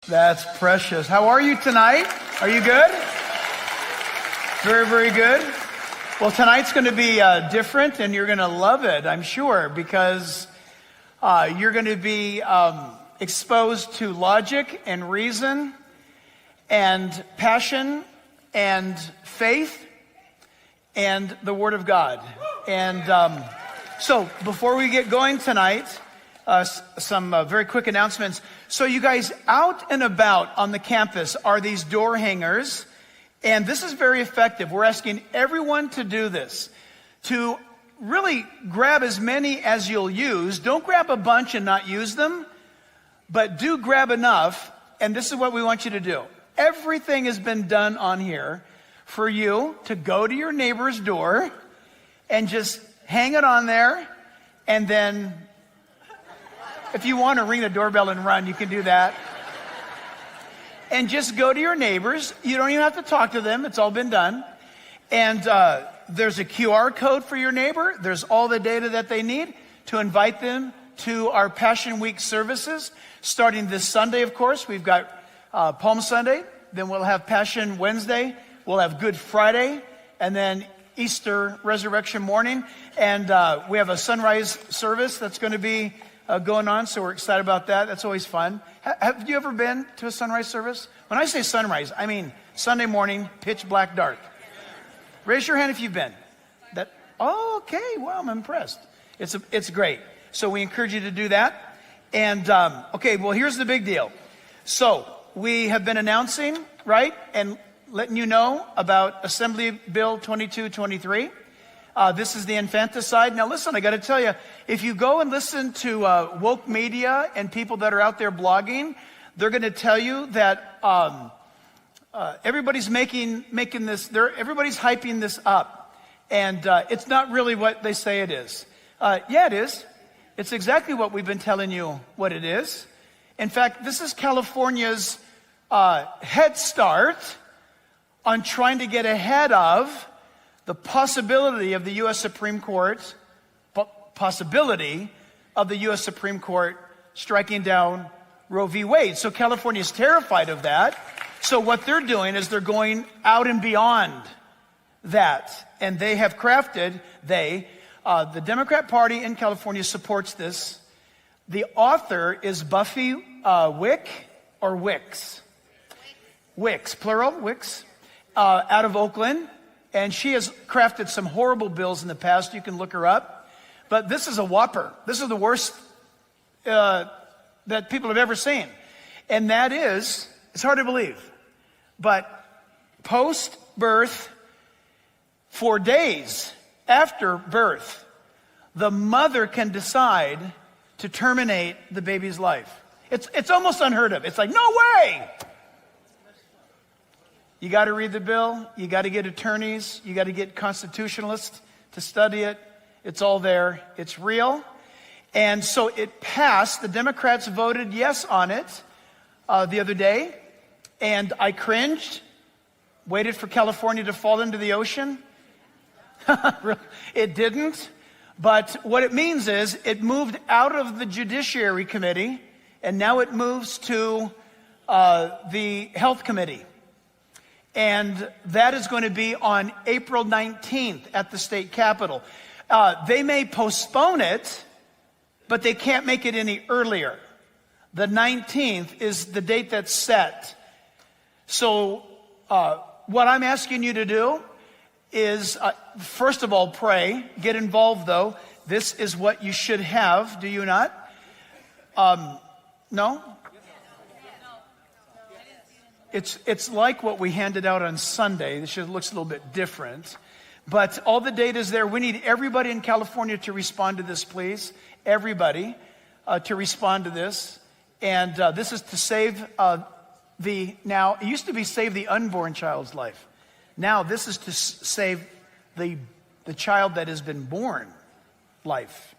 That's precious. How are you tonight? Are you good? Very, very good. Well, tonight's going to be different, and you're going to love it, I'm sure, because you're going to be exposed to logic and reason and passion and faith and the Word of God. And so before we get going tonight, some very quick announcements. So you guys, out and about on the campus are these door hangers, and this is very effective. We're asking everyone to do this, to really grab as many as you'll use. Don't grab a bunch and not use them, but do grab enough, and this is what we want you to do. Everything has been done on here for you to go to your neighbor's door and just hang it on there, and then if you want to ring the doorbell and run, you can do that. And just go to your neighbors. You don't even have to talk to them. It's all been done. And there's a QR code for your neighbor. There's all the data that they need to invite them to our Passion Week services. Starting this Sunday, of course, we've got Palm Sunday. Then we'll have Passion Wednesday. We'll have Good Friday. And then Easter Resurrection morning. And we have a sunrise service that's going to be going on, so we're excited about that. That's always fun. Have you ever been to a sunrise service? When I say sunrise, I mean Sunday morning, pitch black dark. Raise your hand if you've been. Oh, okay. Well, I'm impressed. It's great. So we encourage you to do that. And okay, well, here's the big deal. So we have been announcing, right, and letting you know about Assembly Bill 2223. This is the infanticide. Now listen, I got to tell you, if you go and listen to woke media and people that are out there blogging, they're going to tell you that everybody's making this. Everybody's hyping this up, and it's not really what they say it is. Yeah, it is. It's exactly what we've been telling you what it is. In fact, this is California's head start on trying to get ahead of the possibility of the U.S. Supreme Court, striking down Roe v. Wade. So California is terrified of that. So what they're doing is they're going out and beyond that. And they have crafted, the Democrat Party in California supports this. The author is Buffy Wick, or Wicks? Wicks, plural, Wicks, out of Oakland. And she has crafted some horrible bills in the past. You can look her up. But this is a whopper. This is the worst that people have ever seen. And that is, it's hard to believe, but post-birth, for days after birth, the mother can decide to terminate the baby's life. It's almost unheard of. It's like, no way! You got to read the bill. You got to get attorneys. You got to get constitutionalists to study it. It's all there. It's real. And so it passed. The Democrats voted yes on it the other day. And I cringed, waited for California to fall into the ocean. It didn't. But what it means is it moved out of the Judiciary Committee, and now it moves to the Health Committee. And that is going to be on April 19th at the state capitol. They may postpone it, but they can't make it any earlier. The 19th is the date that's set. So what I'm asking you to do is, first of all, pray. Get involved, though. This is what you should have. Do you not? No? It's like what we handed out on Sunday. This just looks a little bit different. But all the data is there. We need everybody in California to respond to this, please. Everybody to respond to this. And this is to save now, it used to be save the unborn child's life. Now this is to save the child that has been born life.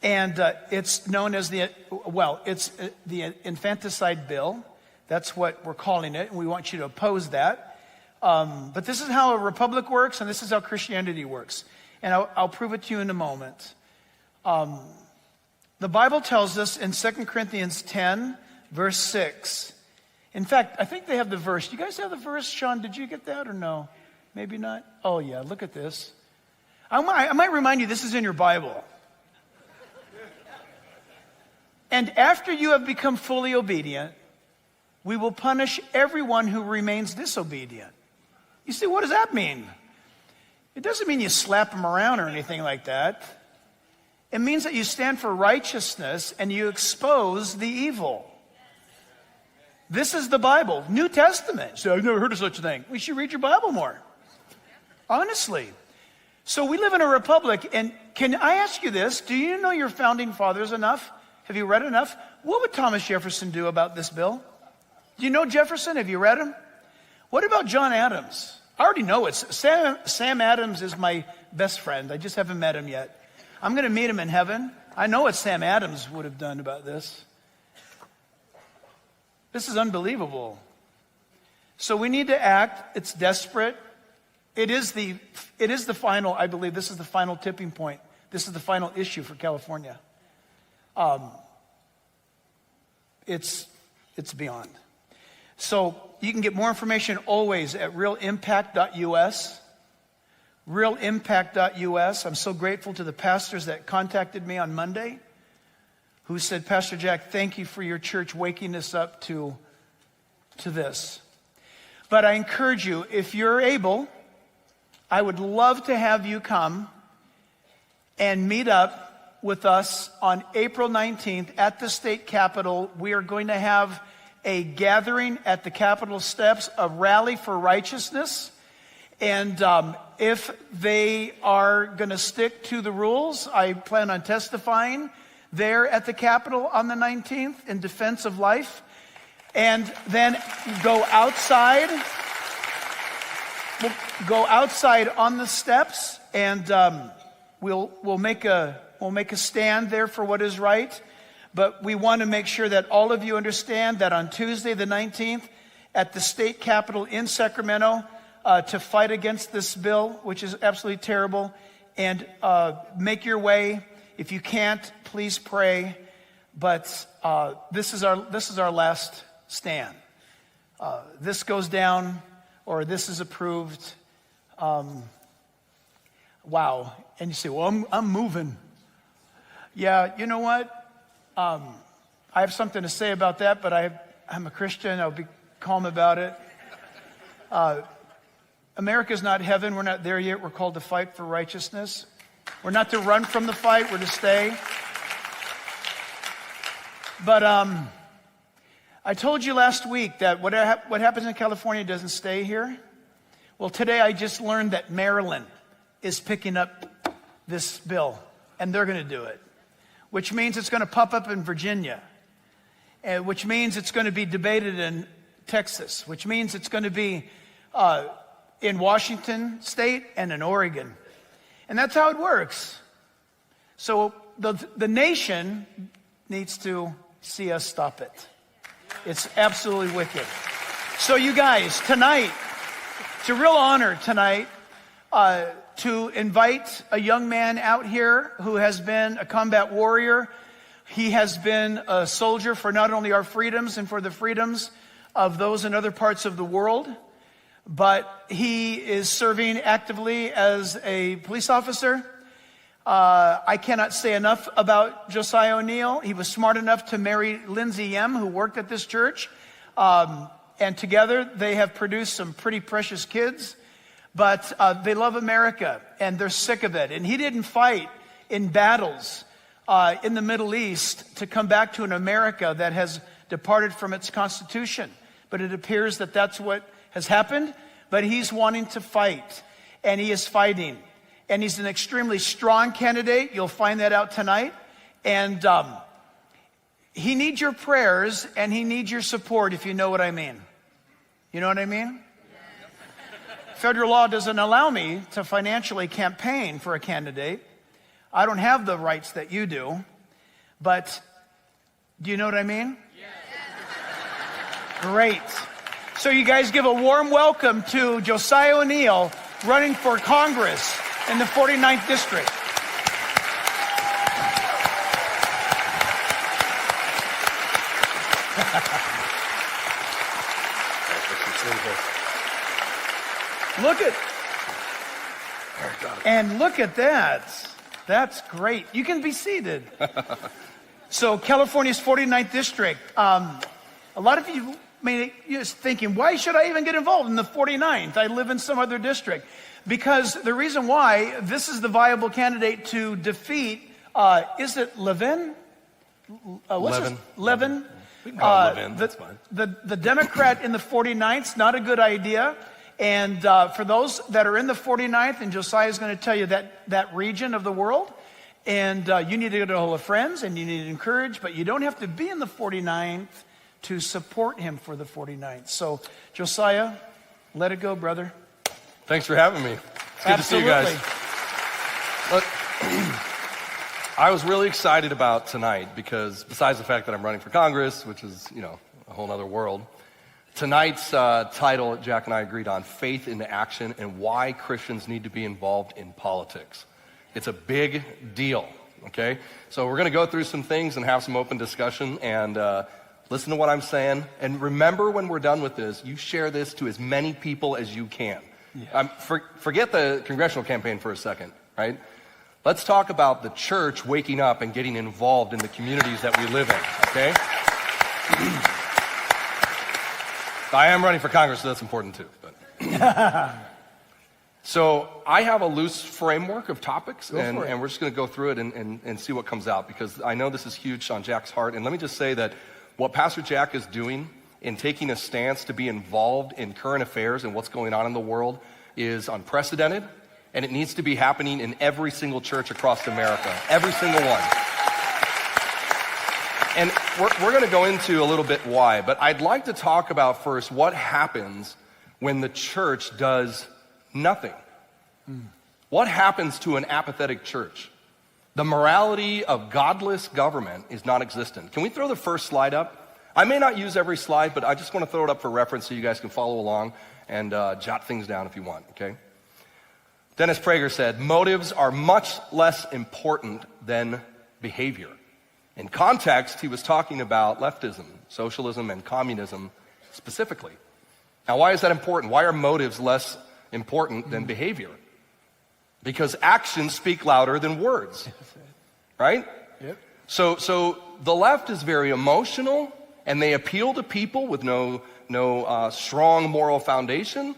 And it's known as it's the infanticide bill. That's what we're calling it, and we want you to oppose that. But this is how a republic works, and this is how Christianity works. And I'll prove it to you in a moment. The Bible tells us in 2 Corinthians 10, verse 6, In fact, I think they have the verse. Do you guys have the verse? Sean, did you get that or no? Maybe not? Oh, yeah, look at this. I might remind you, this is in your Bible. And after you have become fully obedient, we will punish everyone who remains disobedient. You see, what does that mean? It doesn't mean you slap them around or anything like that. It means that you stand for righteousness and you expose the evil. This is the Bible, New Testament. So I've never heard of such a thing. We should read your Bible more. Honestly. So we live in a republic, and can I ask you this? Do you know your founding fathers enough? Have you read enough? What would Thomas Jefferson do about this bill? Do you know Jefferson? Have you read him? What about John Adams? I already know it. Sam Adams is my best friend. I just haven't met him yet. I'm going to meet him in heaven. I know what Sam Adams would have done about this. This is unbelievable. So we need to act. It's desperate. It is the final, I believe, this is the final tipping point. This is the final issue for California. It's beyond. So you can get more information always at realimpact.us. Realimpact.us. I'm so grateful to the pastors that contacted me on Monday who said, Pastor Jack, thank you for your church waking us up to this. But I encourage you, if you're able, I would love to have you come and meet up with us on April 19th at the state capitol. We are going to have a gathering at the Capitol steps, a rally for righteousness. And if they are going to stick to the rules, I plan on testifying there at the Capitol on the 19th in defense of life. And then go outside. We'll go outside on the steps, and we'll make a stand there for what is right. But we want to make sure that all of you understand that on Tuesday the 19th at the state capitol in Sacramento to fight against this bill, which is absolutely terrible, and make your way. If you can't, please pray. But this is our last stand. This goes down, or this is approved. Wow. And you say, well, I'm moving. Yeah, you know what? I have something to say about that, but I'm a Christian. I'll be calm about it. America's not heaven. We're not there yet. We're called to fight for righteousness. We're not to run from the fight. We're to stay. But I told you last week that what happens in California doesn't stay here. Well, today I just learned that Maryland is picking up this bill, and they're going to do it, which means it's going to pop up in Virginia, which means it's going to be debated in Texas, which means it's going to be in Washington State and in Oregon. And that's how it works. So the nation needs to see us stop it. It's absolutely wicked. So you guys, tonight, it's a real honor tonight to invite a young man out here who has been a combat warrior. He has been a soldier for not only our freedoms and for the freedoms of those in other parts of the world, but he is serving actively as a police officer. I cannot say enough about Josiah O'Neill. He was smart enough to marry Lindsay Yem, who worked at this church. And together they have produced some pretty precious kids. But they love America, and they're sick of it. And he didn't fight in battles in the Middle East to come back to an America that has departed from its Constitution. But it appears that that's what has happened. But he's wanting to fight, and he is fighting. And he's an extremely strong candidate. You'll find that out tonight. And he needs your prayers, and he needs your support, if you know what I mean. You know what I mean? Federal law doesn't allow me to financially campaign for a candidate. I don't have the rights that you do. But do you know what I mean? Yes. Great. So you guys give a warm welcome to Josiah O'Neill running for Congress in the 49th District. Look at that. That's great. You can be seated. So California's 49th district. A lot of you may be thinking, why should I even get involved in the 49th? I live in some other district. Because the reason why, this is the viable candidate to defeat, is it Levin? Levin. We can call him Levin, that's fine. The Democrat in the 49th, not a good idea. And for those that are in the 49th, and Josiah is going to tell you that region of the world, and you need to get a hold of friends, and you need to encourage, but you don't have to be in the 49th to support him for the 49th. So, Josiah, let it go, brother. Thanks for having me. It's good Absolutely. to see you guys. Look, I was really excited about tonight because besides the fact that I'm running for Congress, which is, a whole other world, tonight's title, Jack and I agreed on, Faith in Action and Why Christians Need to Be Involved in Politics. It's a big deal, okay? So we're going to go through some things and have some open discussion and listen to what I'm saying. And remember, when we're done with this, you share this to as many people as you can. Yeah. Forget the congressional campaign for a second, right? Let's talk about the church waking up and getting involved in the communities that we live in, okay? I am running for Congress, so that's important too. But so I have a loose framework of topics, and we're just going to go through it and see what comes out, because I know this is huge on Jack's heart. And let me just say that what Pastor Jack is doing in taking a stance to be involved in current affairs and what's going on in the world is unprecedented, and it needs to be happening in every single church across America, every single one. And we're going to go into a little bit why, but I'd like to talk about first what happens when the church does nothing. What happens to an apathetic church? The morality of godless government is non-existent. Can we throw the first slide up? I may not use every slide, but I just want to throw it up for reference so you guys can follow along and jot things down if you want, okay? Dennis Prager said, motives are much less important than behavior. In context, he was talking about leftism, socialism, and communism specifically. Now, why is that important? Why are motives less important than behavior? Because actions speak louder than words, right? Yep. So the left is very emotional, and they appeal to people with no strong moral foundation,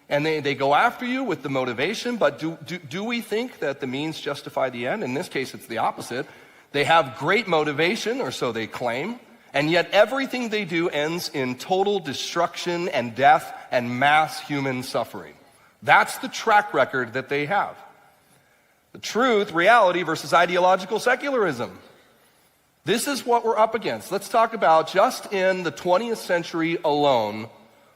and they go after you with the motivation. But do we think that the means justify the end? In this case, it's the opposite. They have great motivation, or so they claim, and yet everything they do ends in total destruction and death and mass human suffering. That's the track record that they have. The truth, reality versus ideological secularism. This is what we're up against. Let's talk about, just in the 20th century alone,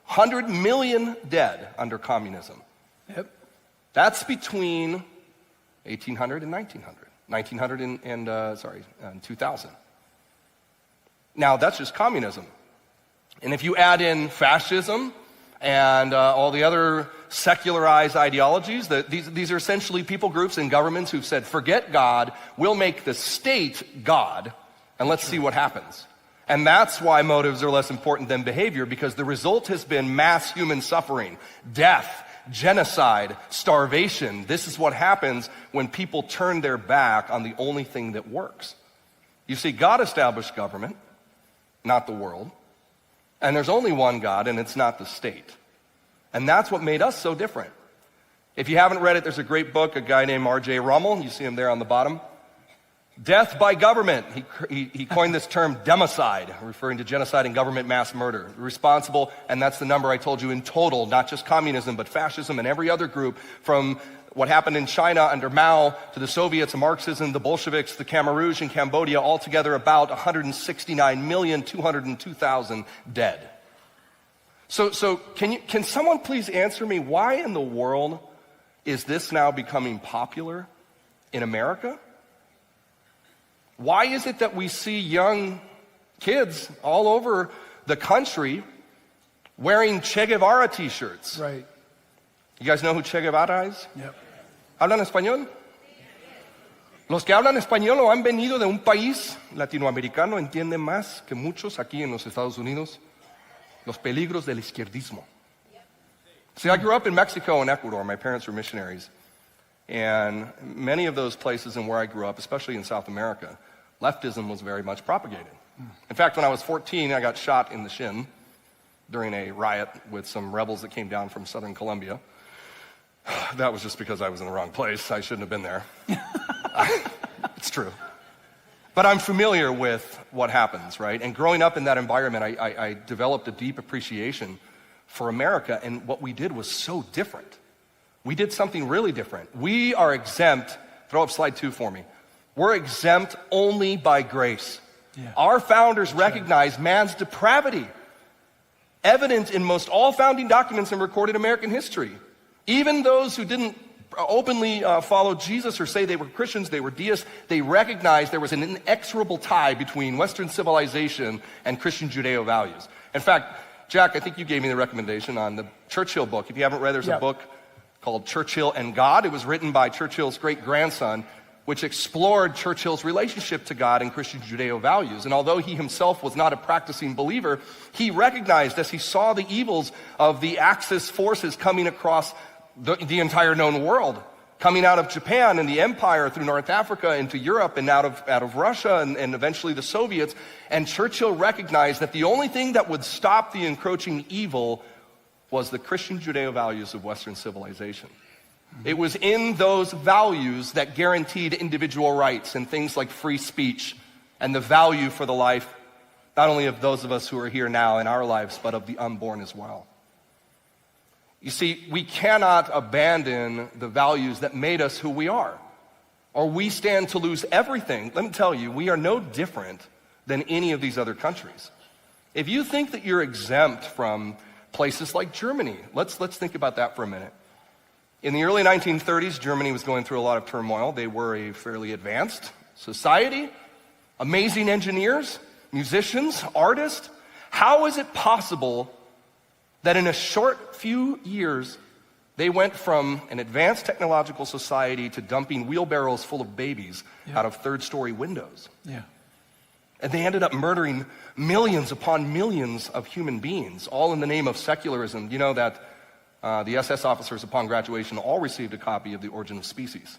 100 million dead under communism. Yep. That's between 1800 and 1900. 1900 and 2000. Now, that's just communism. And if you add in fascism and all the other secularized ideologies, these are essentially people groups and governments who've said, forget God, we'll make the state God, and let's see what happens. And that's why motives are less important than behavior, because the result has been mass human suffering, death, genocide, starvation. This is what happens when people turn their back on the only thing that works. You see, God established government, not the world. And there's only one God, and it's not the state. And that's what made us so different. If you haven't read it, there's a great book, a guy named R.J. Rummel. You see him there on the bottom. Death by government. He coined this term democide, referring to genocide and government mass murder. Responsible, and that's the number I told you, in total, not just communism, but fascism and every other group, from what happened in China under Mao to the Soviets, Marxism, the Bolsheviks, the Khmer Rouge in Cambodia, altogether about 169,202,000 dead. So can someone please answer me, why in the world is this now becoming popular in America? Why is it that we see young kids all over the country wearing Che Guevara t-shirts? Right. You guys know who Che Guevara is? Yep. ¿Hablan español? Los que hablan español o han venido de un país latinoamericano entienden más que muchos aquí en los Estados Unidos los peligros del izquierdismo. See, I grew up in Mexico and Ecuador. My parents were missionaries. And many of those places and where I grew up, especially in South America, leftism was very much propagated. In fact, when I was 14, I got shot in the shin during a riot with some rebels that came down from southern Colombia. That was just because I was in the wrong place. I shouldn't have been there. It's true. But I'm familiar with what happens, right? And growing up in that environment, I developed a deep appreciation for America, and what we did was so different. We did something really different. We are exempt. Throw up slide 2 for me. We're exempt only by grace. Yeah. Our founders recognized man's depravity, evident in most all founding documents in recorded American history. Even those who didn't openly follow Jesus or say they were Christians, they were deists, they recognized there was an inexorable tie between Western civilization and Christian Judeo values. In fact, Jack, I think you gave me the recommendation on the Churchill book. If you haven't read, there's a book called Churchill and God. It was written by Churchill's great-grandson, which explored Churchill's relationship to God and Christian Judeo values. And although he himself was not a practicing believer, he recognized as he saw the evils of the Axis forces coming across the entire known world, coming out of Japan and the empire through North Africa into Europe and out of Russia and eventually the Soviets. And Churchill recognized that the only thing that would stop the encroaching evil was the Christian Judeo values of Western civilization. It was in those values that guaranteed individual rights and things like free speech and the value for the life, not only of those of us who are here now in our lives, but of the unborn as well. You see, we cannot abandon the values that made us who we are, or we stand to lose everything. Let me tell you, we are no different than any of these other countries. If you think that you're exempt from places like Germany, let's think about that for a minute. In the early 1930s, Germany was going through a lot of turmoil. They were a fairly advanced society, amazing engineers, musicians, artists. How is it possible that in a short few years, they went from an advanced technological society to dumping wheelbarrows full of babies out of third-story windows? Yeah. And they ended up murdering millions upon millions of human beings, all in the name of secularism. You know that the SS officers upon graduation all received a copy of The Origin of Species.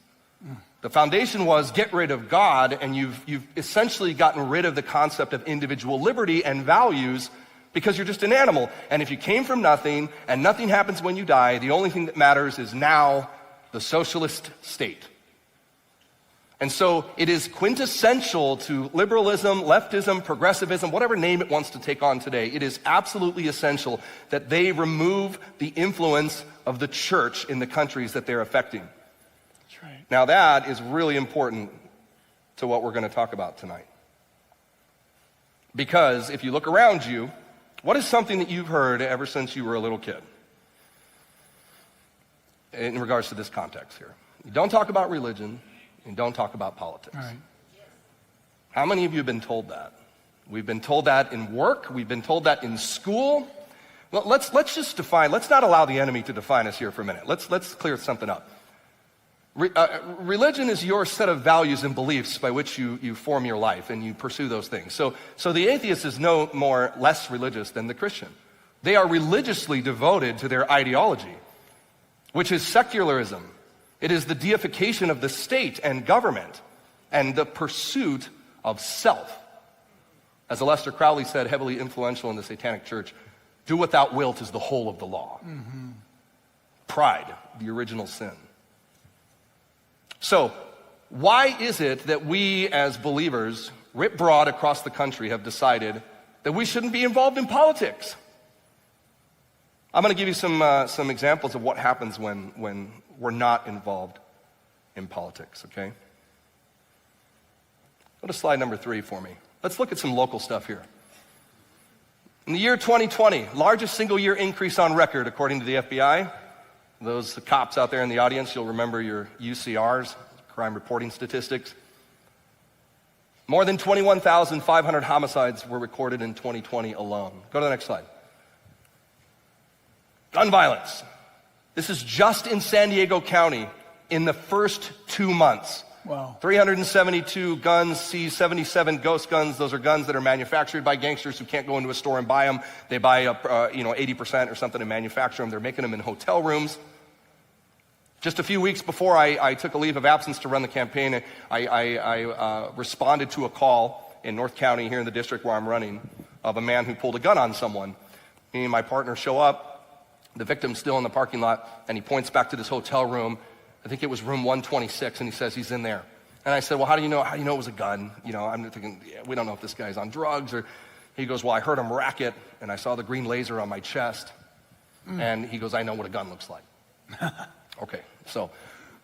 The foundation was get rid of God, and you've essentially gotten rid of the concept of individual liberty and values because you're just an animal. And if you came from nothing and nothing happens when you die, the only thing that matters is now the socialist state. And so it is quintessential to liberalism, leftism, progressivism, whatever name it wants to take on today. It is absolutely essential that they remove the influence of the church in the countries that they're affecting. That's right. Now that is really important to what we're going to talk about tonight. Because if you look around you, what is something that you've heard ever since you were a little kid? In regards to this context here. You don't talk about religion. And don't talk about politics. All right. How many of you have been told that? We've been told that in work. We've been told that in school. Well, let's just define. Let's not allow the enemy to define us here for a minute. Let's clear something up. Religion is your set of values and beliefs by which you form your life and you pursue those things. So the atheist is no more less religious than the Christian. They are religiously devoted to their ideology, which is secularism. It is the deification of the state and government and the pursuit of self. As Aleister Crowley said, heavily influential in the Satanic Church, do without will 'tis the whole of the law. Mm-hmm. Pride, the original sin. So, why is it that we as believers, writ broad across the country, have decided that we shouldn't be involved in politics? I'm going to give you some examples of what happens when we're not involved in politics, okay? Go to slide number 3 for me. Let's look at some local stuff here. In the year 2020, largest single year increase on record, according to the FBI. Those cops out there in the audience, you'll remember your UCRs, crime reporting statistics. More than 21,500 homicides were recorded in 2020 alone. Go to the next slide. Gun violence. This is just in San Diego County in the first 2 months. Wow. 372 guns seized, 77 ghost guns. Those are guns that are manufactured by gangsters who can't go into a store and buy them. They buy up, 80% or something and manufacture them. They're making them in hotel rooms. Just a few weeks before I took a leave of absence to run the campaign, I responded to a call in North County here in the district where I'm running of a man who pulled a gun on someone. Me and my partner show up. The victim's still in the parking lot, and he points back to this hotel room. I think it was room 126, and he says he's in there. And I said, well, how do you know it was a gun? I'm thinking, we don't know if this guy's on drugs. Or he goes, well, I heard him racket, and I saw the green laser on my chest. And he goes, I know what a gun looks like. Okay, so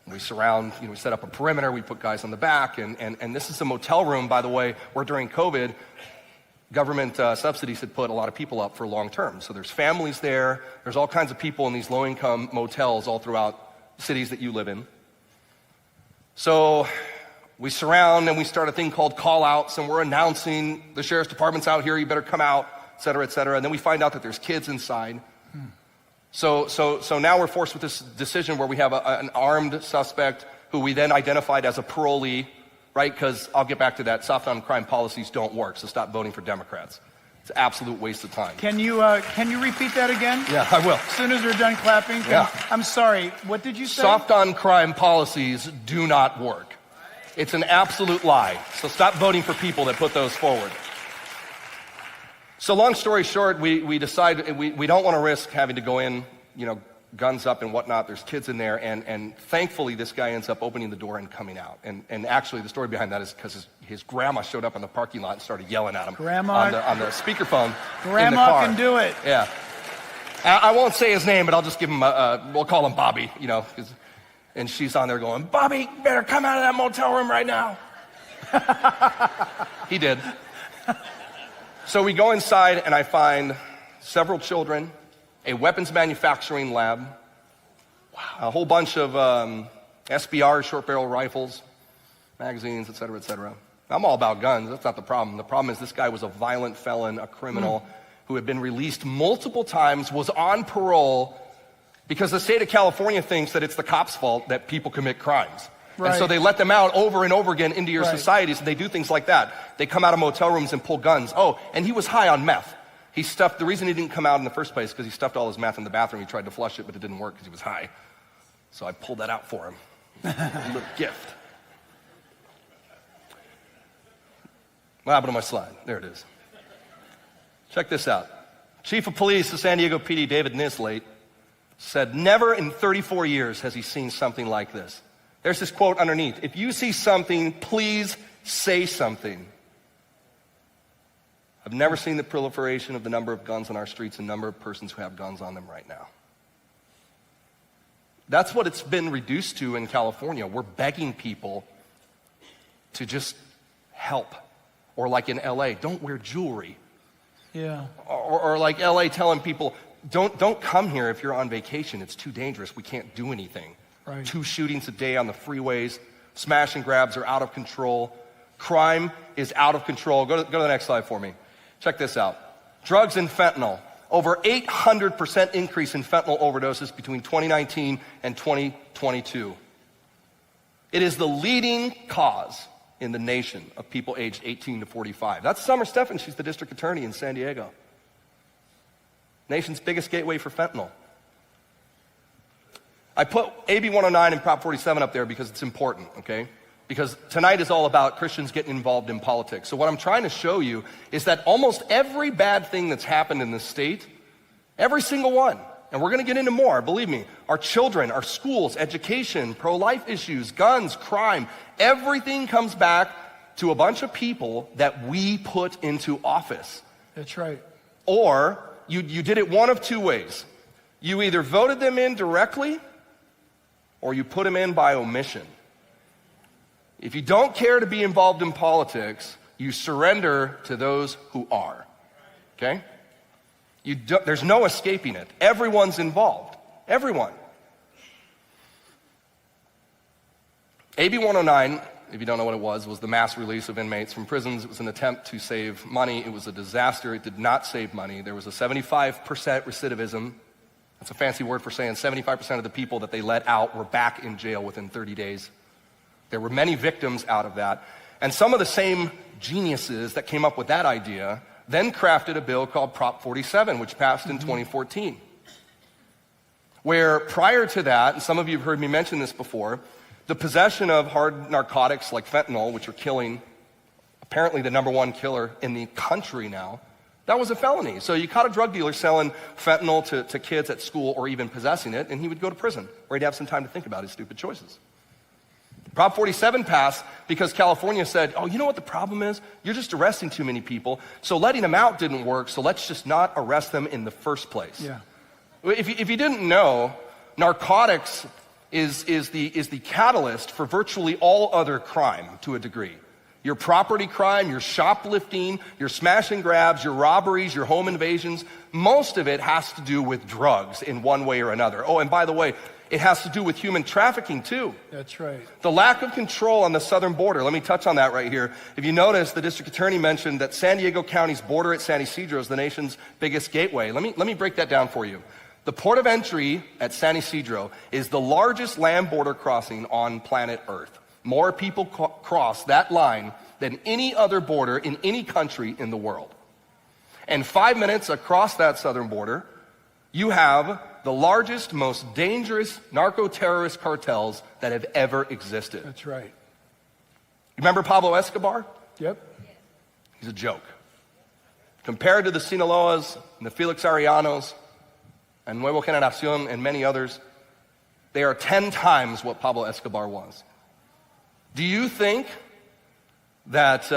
we surround, we set up a perimeter, we put guys on the back, and this is a motel room, by the way, where during COVID, government subsidies had put a lot of people up for long term. So there's families there, there's all kinds of people in these low-income motels all throughout cities that you live in. So we surround and we start a thing called call-outs, and we're announcing the sheriff's department's out here, you better come out, et cetera, et cetera. And then we find out that there's kids inside. So now we're forced with this decision where we have an armed suspect who we then identified as a parolee, right? Because I'll get back to that. Soft on crime policies don't work, so stop voting for Democrats. It's an absolute waste of time. Can you repeat that again? Yeah, I will. As soon as we're done clapping. I'm sorry. What did you say? Soft on crime policies do not work. It's an absolute lie. So stop voting for people that put those forward. So long story short, we decide we don't want to risk having to go in, guns up and whatnot. There's kids in there, and thankfully this guy ends up opening the door and coming out. And actually the story behind that is because his grandma showed up in the parking lot and started yelling at him on the speakerphone. Grandma in the car. can do it. Yeah. I won't say his name, but I'll just give him we'll call him Bobby, and she's on there going, Bobby, better come out of that motel room right now. He did. So we go inside, and I find several children, a weapons manufacturing lab, a whole bunch of SBR, short barrel rifles, magazines, et cetera, et cetera. I'm all about guns. That's not the problem. The problem is this guy was a violent felon, a criminal who had been released multiple times, was on parole, because the state of California thinks that it's the cops' fault that people commit crimes. Right. And so they let them out over and over again into your societies, and they do things like that. They come out of motel rooms and pull guns. Oh, and he was high on meth. The reason he didn't come out in the first place is because he stuffed all his meth in the bathroom. He tried to flush it, but it didn't work because he was high. So I pulled that out for him. A little gift. What happened to my slide? There it is. Check this out. Chief of Police of San Diego PD, David Nislate, said never in 34 years has he seen something like this. There's this quote underneath. If you see something, please say something. I've never seen the proliferation of the number of guns on our streets and number of persons who have guns on them right now. That's what it's been reduced to in California. We're begging people to just help. Or like in LA, don't wear jewelry. Yeah. Or like LA telling people, don't come here if you're on vacation. It's too dangerous. We can't do anything. Right. 2 shootings a day on the freeways. Smash and grabs are out of control. Crime is out of control. Go to the next slide for me. Check this out. Drugs and fentanyl. Over 800% increase in fentanyl overdoses between 2019 and 2022. It is the leading cause in the nation of people aged 18 to 45. That's Summer Steffen. She's the district attorney in San Diego. Nation's biggest gateway for fentanyl. I put AB 109 and Prop 47 up there because it's important, okay? Because tonight is all about Christians getting involved in politics. So what I'm trying to show you is that almost every bad thing that's happened in this state, every single one, and we're going to get into more, believe me, our children, our schools, education, pro-life issues, guns, crime, everything comes back to a bunch of people that we put into office. That's right. Or you did it one of two ways. You either voted them in directly or you put them in by omission. If you don't care to be involved in politics, you surrender to those who are, okay? There's no escaping it. Everyone's involved. Everyone. AB 109, if you don't know what it was the mass release of inmates from prisons. It was an attempt to save money. It was a disaster. It did not save money. There was a 75% recidivism. That's a fancy word for saying 75% of the people that they let out were back in jail within 30 days. There were many victims out of that. And some of the same geniuses that came up with that idea then crafted a bill called Prop 47, which passed in 2014. Where prior to that, and some of you have heard me mention this before, the possession of hard narcotics like fentanyl, which are killing, apparently the #1 killer in the country now, that was a felony. So you caught a drug dealer selling fentanyl to kids at school or even possessing it, and he would go to prison, where he'd have some time to think about his stupid choices. Prop 47 passed because California said, oh, you know what the problem is? You're just arresting too many people, so letting them out didn't work, so let's just not arrest them in the first place. Yeah. If you didn't know, narcotics is the catalyst for virtually all other crime to a degree. Your property crime, your shoplifting, your smash and grabs, your robberies, your home invasions, most of it has to do with drugs in one way or another. Oh, and by the way, it has to do with human trafficking too. That's right. The lack of control on the southern border. Let me touch on that right here. If you notice, the district attorney mentioned that San Diego County's border at San Isidro is the nation's biggest gateway. Let me break that down for you. The port of entry at San Isidro is the largest land border crossing on planet Earth. More people cross that line than any other border in any country in the world. And 5 minutes across that southern border, you have the largest, most dangerous narco-terrorist cartels that have ever existed. That's right. You remember Pablo Escobar? Yep. He's a joke. Compared to the Sinaloas and the Felix Arellonos and Nuevo Generacion and many others, they are 10 times what Pablo Escobar was. Do you think that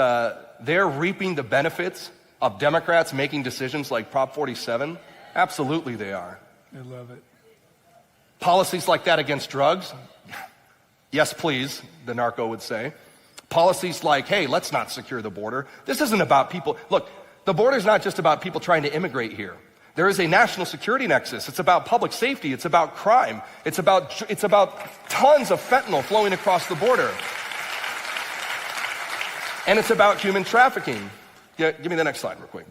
they're reaping the benefits of Democrats making decisions like Prop 47? Absolutely they are. I love it. Policies like that against drugs? Yes, please, the narco would say. Policies like, hey, let's not secure the border. This isn't about people. Look, the border is not just about people trying to immigrate here. There is a national security nexus. It's about public safety. It's about crime. It's about tons of fentanyl flowing across the border. And it's about human trafficking. Yeah, give me the next slide real quick.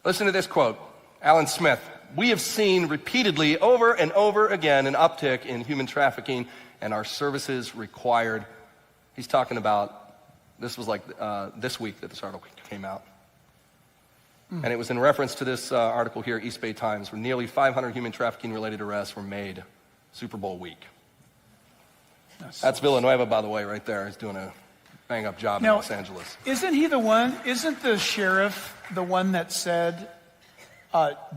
Listen to this quote. Alan Smith. We have seen repeatedly over and over again an uptick in human trafficking and our services required. He's talking about, this was like this week that this article came out. And it was in reference to this article here, East Bay Times, where nearly 500 human trafficking related arrests were made Super Bowl week. That's Villanueva, by the way, right there. He's doing a bang-up job in Los Angeles. Isn't the sheriff the one that said,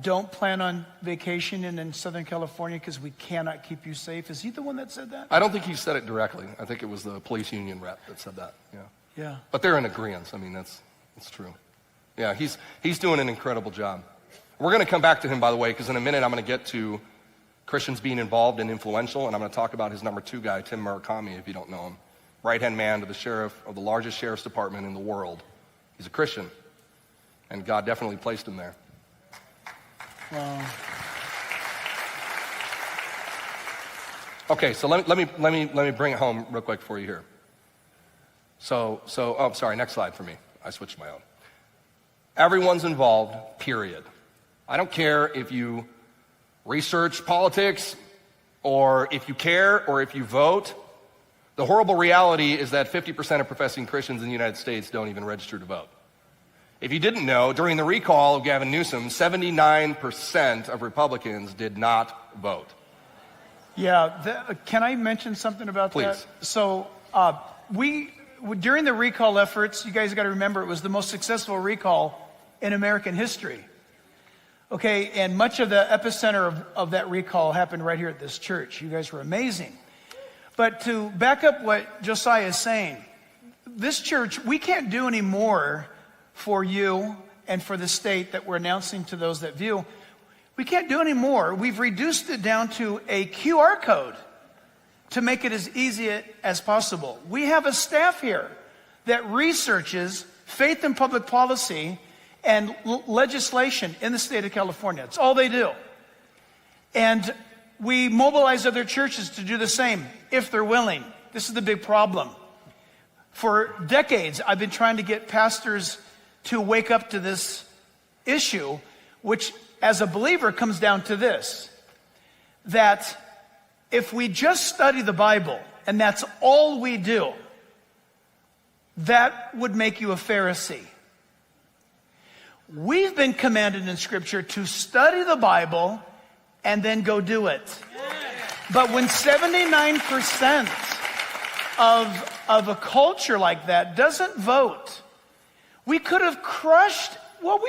don't plan on vacationing in Southern California because we cannot keep you safe? Is he the one that said that? I don't think he said it directly. I think it was the police union rep that said that, yeah. Yeah. But they're in agreement. I mean, that's true. Yeah, he's doing an incredible job. We're going to come back to him, by the way, because in a minute I'm going to get to Christians being involved and influential, and I'm going to talk about his #2 guy, Tim Murakami, if you don't know him. Right-hand man to the sheriff of the largest sheriff's department in the world. He's a Christian, and God definitely placed him there. Wow. Okay, so let me bring it home real quick for you here. Sorry, next slide for me. I switched my own. Everyone's involved, period. I don't care if you research politics or if you care or if you vote. The horrible reality is that 50% of professing Christians in the United States don't even register to vote. If you didn't know, during the recall of Gavin Newsom, 79% of Republicans did not vote. Yeah, can I mention something about that? Please. So during the recall efforts, you guys got to remember it was the most successful recall in American history. Okay, and much of the epicenter of that recall happened right here at this church. You guys were amazing. But to back up what Josiah is saying, this church, we can't do any more for you and for the state that we're announcing to those that view. We can't do any more. We've reduced it down to a QR code to make it as easy as possible. We have a staff here that researches faith and public policy and legislation in the state of California. It's all they do. And we mobilize other churches to do the same, if they're willing. This is the big problem. For decades, I've been trying to get pastors to wake up to this issue, which, as a believer, comes down to this, that if we just study the Bible and that's all we do, that would make you a Pharisee. We've been commanded in Scripture to study the Bible and then go do it. But when 79% of a culture like that doesn't vote, we could have crushed, well,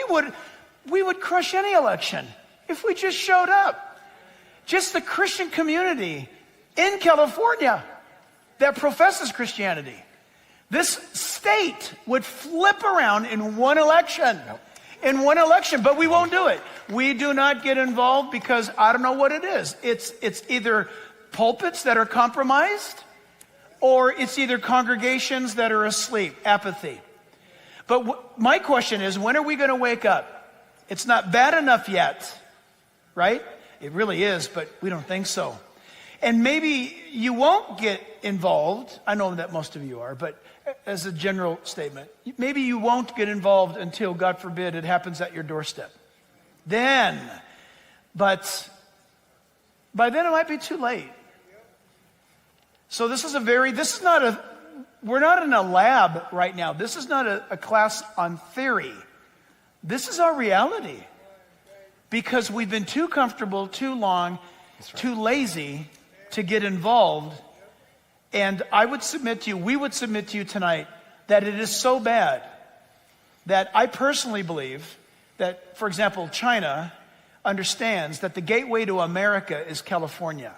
we would crush any election if we just showed up. Just the Christian community in California that professes Christianity. This state would flip around in one election. In one election, but we won't do it. We do not get involved because I don't know what it is. It's either pulpits that are compromised, or it's either congregations that are asleep, apathy. But my question is, when are we going to wake up? It's not bad enough yet, right? It really is, but we don't think so. And maybe you won't get involved. I know that most of you are, but as a general statement, maybe you won't get involved until, God forbid, it happens at your doorstep. Then, but by then it might be too late. So we're not in a lab right now. This is not a class on theory. This is our reality. Because we've been too comfortable, too long, too lazy to get involved. And we would submit to you tonight that it is so bad that I personally believe that, for example, China understands that the gateway to America is California.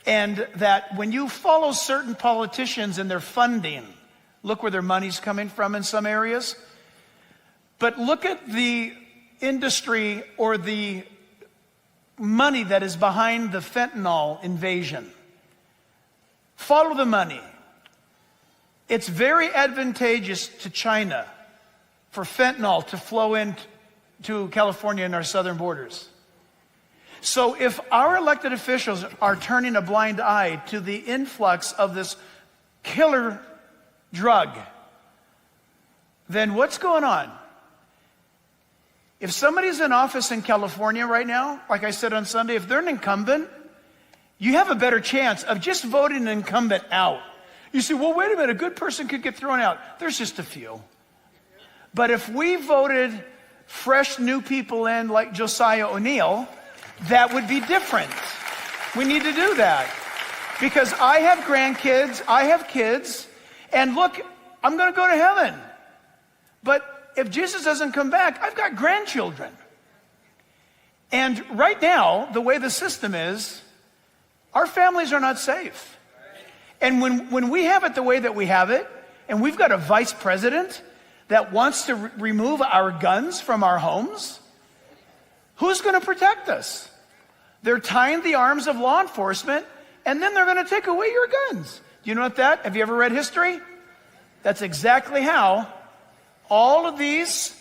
And that when you follow certain politicians and their funding, look where their money's coming from in some areas. But look at the industry or the money that is behind the fentanyl invasion. Follow the money. It's very advantageous to China for fentanyl to flow into California and our southern borders. So if our elected officials are turning a blind eye to the influx of this killer drug, then what's going on? If somebody's in office in California right now, like I said on Sunday, if they're an incumbent, you have a better chance of just voting an incumbent out. You say, well, wait a minute, a good person could get thrown out. There's just a few. But if we voted fresh new people in like Josiah O'Neill, that would be different. We need to do that. Because I have grandkids, I have kids, and look, I'm going to go to heaven. But if Jesus doesn't come back, I've got grandchildren. And right now, the way the system is, our families are not safe. And when we have it the way that we have it, and we've got a vice president that wants to remove our guns from our homes, who's going to protect us? They're tying the arms of law enforcement, and then they're going to take away your guns. Do you know what that? Have you ever read history? That's exactly how all of these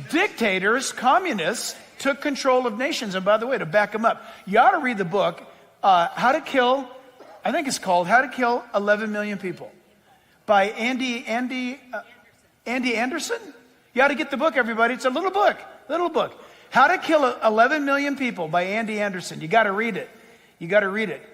dictators, communists, took control of nations. And by the way, to back them up, you ought to read the book, How to Kill 11 Million People by Andy Anderson. You ought to get the book, everybody. It's a little book. How to Kill 11 Million People by Andy Anderson. You got to read it.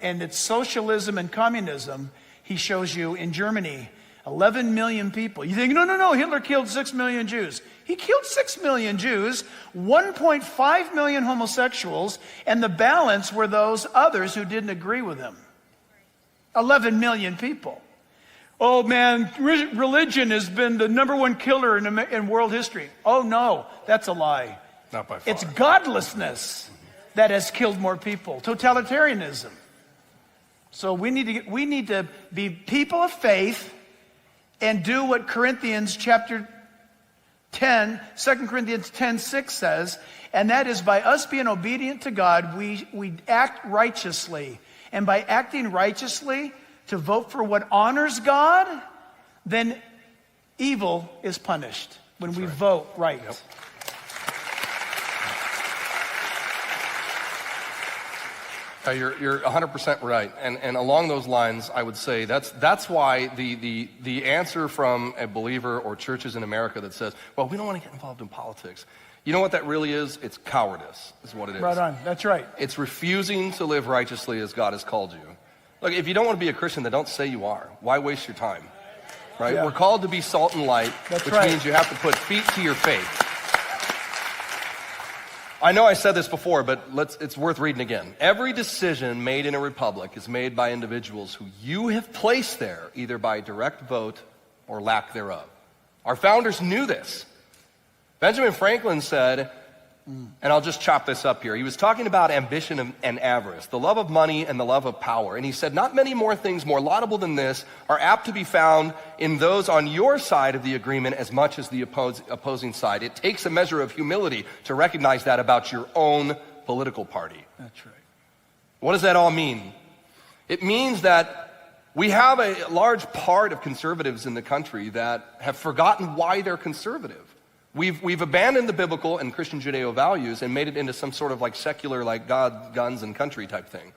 And it's socialism and communism. He shows you in Germany, 11 million people. You think, no, Hitler killed 6 million Jews. He killed 6 million Jews, 1.5 million homosexuals, and the balance were those others who didn't agree with him. 11 million people. Oh man, religion has been the number one killer in world history. Oh no, that's a lie. Not by far. It's godlessness that has killed more people. Totalitarianism. So we need to be people of faith and do what Corinthians chapter 10, 2 Corinthians 10:6 says, and that is by us being obedient to God, we act righteously. And by acting righteously, to vote for what honors God, then evil is punished when we vote right. You're 100% right. And along those lines, I would say that's why the answer from a believer or churches in America that says, well, we don't want to get involved in politics. You know what that really is? It's cowardice, is what it is. Right on. That's right. It's refusing to live righteously as God has called you. Look, if you don't want to be a Christian, then don't say you are. Why waste your time? Right? Yeah. We're called to be salt and light, That's which right. means you have to put feet to your faith. I know I said this before, but it's worth reading again. Every decision made in a republic is made by individuals who you have placed there, either by direct vote or lack thereof. Our founders knew this. Benjamin Franklin said, and I'll just chop this up here. He was talking about ambition and avarice, the love of money and the love of power. And he said, not many more things more laudable than this are apt to be found in those on your side of the agreement as much as the opposing side. It takes a measure of humility to recognize that about your own political party. That's right. What does that all mean? It means that we have a large part of conservatives in the country that have forgotten why they're conservative. We've abandoned the biblical and Christian Judeo values and made it into some sort of like secular, like God, guns, and country type thing.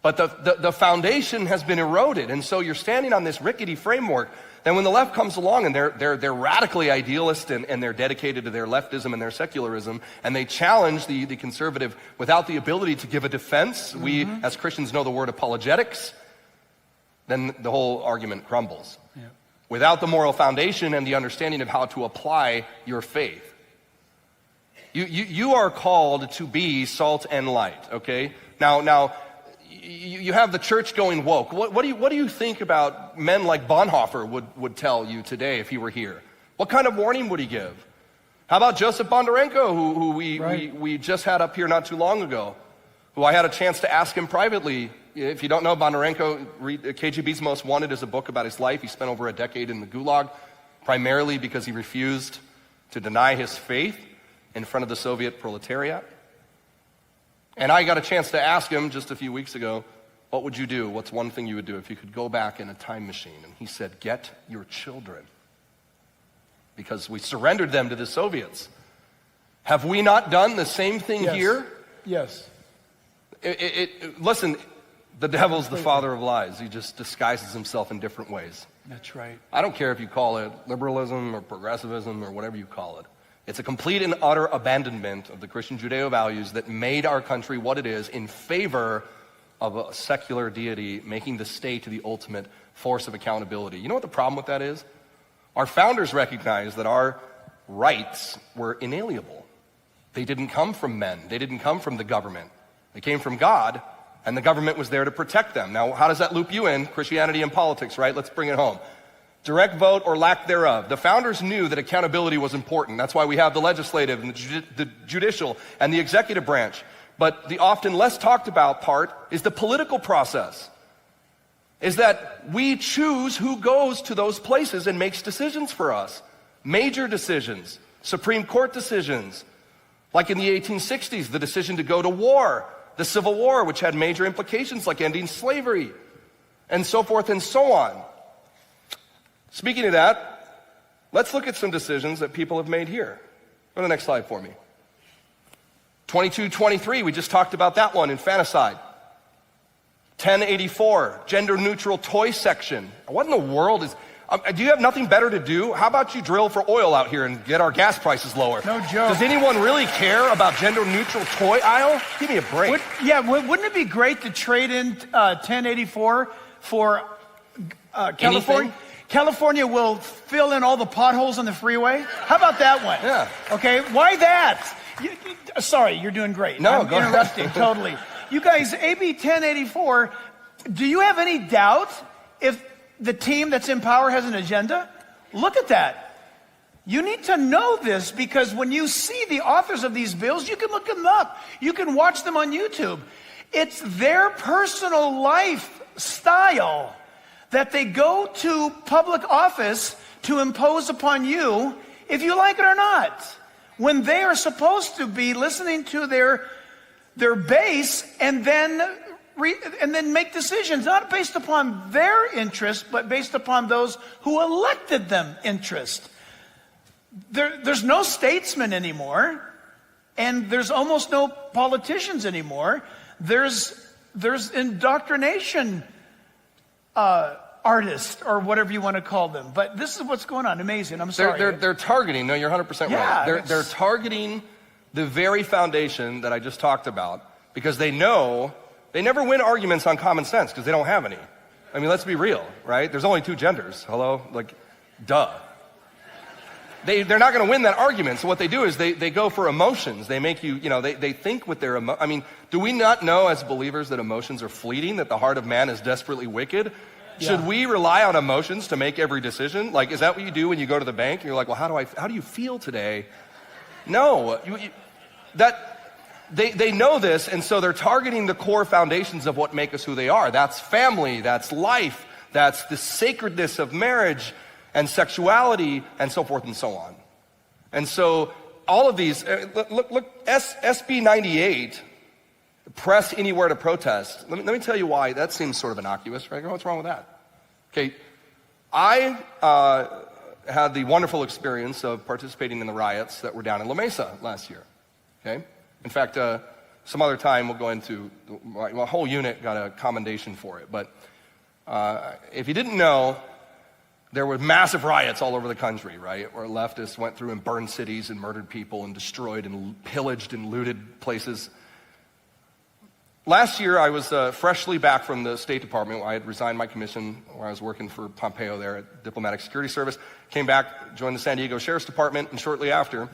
But the foundation has been eroded, and so you're standing on this rickety framework. Then when the left comes along and they're radically idealist and they're dedicated to their leftism and their secularism, and they challenge the conservative without the ability to give a defense, we as Christians know the word apologetics, then the whole argument crumbles. Yeah. Without the moral foundation and the understanding of how to apply your faith. You are called to be salt and light, okay? Now you have the church going woke. What do you think about men like Bonhoeffer would tell you today if he were here? What kind of warning would he give? How about Joseph Bondarenko, who we just had up here not too long ago, who I had a chance to ask him privately. If you don't know Bondarenko, read KGB's Most Wanted is a book about his life. He spent over a decade in the Gulag, primarily because he refused to deny his faith in front of the Soviet proletariat. And I got a chance to ask him just a few weeks ago, what would you do? What's one thing you would do if you could go back in a time machine? And he said, get your children. Because we surrendered them to the Soviets. Have we not done the same thing here? Yes. Listen, the devil's the father of lies. He just disguises himself in different ways. That's right. I don't care if you call it liberalism or progressivism or whatever you call it. It's a complete and utter abandonment of the Christian Judeo values that made our country what it is in favor of a secular deity, making the state the ultimate force of accountability. You know what the problem with that is? Our founders recognized that our rights were inalienable. They didn't come from men. They didn't come from the government. They came from God, and the government was there to protect them. Now, how does that loop you in? Christianity and politics, right? Let's bring it home. Direct vote or lack thereof. The founders knew that accountability was important. That's why we have the legislative and the judicial and the executive branch. But the often less talked about part is the political process. Is that we choose who goes to those places and makes decisions for us. Major decisions, Supreme Court decisions. Like in the 1860s, the decision to go to war. The Civil War, which had major implications like ending slavery, and so forth and so on. Speaking of that, let's look at some decisions that people have made here. Go to the next slide for me. 2223, we just talked about that one, infanticide. 1084, gender-neutral toy section. What in the world is... do you have nothing better to do? How about you drill for oil out here and get our gas prices lower? No joke. Does anyone really care about gender-neutral toy aisle? Give me a break. Wouldn't it be great to trade in 1084 for California? Anything? California will fill in all the potholes on the freeway. How about that one? Yeah. Okay, why that? Sorry, you're doing great. No, I'm go ahead. interrupting totally. You guys, AB 1084, do you have any doubt if the team that's in power has an agenda? Look at that. You need to know this because when you see the authors of these bills, you can look them up. You can watch them on YouTube. It's their personal lifestyle that they go to public office to impose upon you, if you like it or not, when they are supposed to be listening to their base and then make decisions, not based upon their interest, but based upon those who elected them interest. There's no statesmen anymore, and there's almost no politicians anymore. There's indoctrination artists or whatever you want to call them. But this is what's going on. Amazing. I'm sorry. They're targeting. No, you're 100% Yeah, right. They're targeting the very foundation that I just talked about because they know they never win arguments on common sense because they don't have any. I mean, let's be real, right? There's only two genders. Hello? Like, duh. They're not going to win that argument. So what they do is they go for emotions. They make you, they think with their I mean, do we not know as believers that emotions are fleeting, that the heart of man is desperately wicked? Yeah. Should we rely on emotions to make every decision? Like, is that what you do when you go to the bank? And you're like, well, how do you feel today? No, they know this, and so they're targeting the core foundations of what make us who they are. That's family, that's life, that's the sacredness of marriage and sexuality and so forth and so on. And so all of these, look, SB 98, press anywhere to protest. Let me tell you why that seems sort of innocuous, right? What's wrong with that? Okay, I had the wonderful experience of participating in the riots that were down in La Mesa last year, okay? In fact, some other time we'll go into, my whole unit got a commendation for it, but if you didn't know, there were massive riots all over the country, right? Where leftists went through and burned cities and murdered people and destroyed and pillaged and looted places. Last year, I was freshly back from the State Department. I had resigned my commission where I was working for Pompeo there at Diplomatic Security Service. Came back, joined the San Diego Sheriff's Department, and shortly after,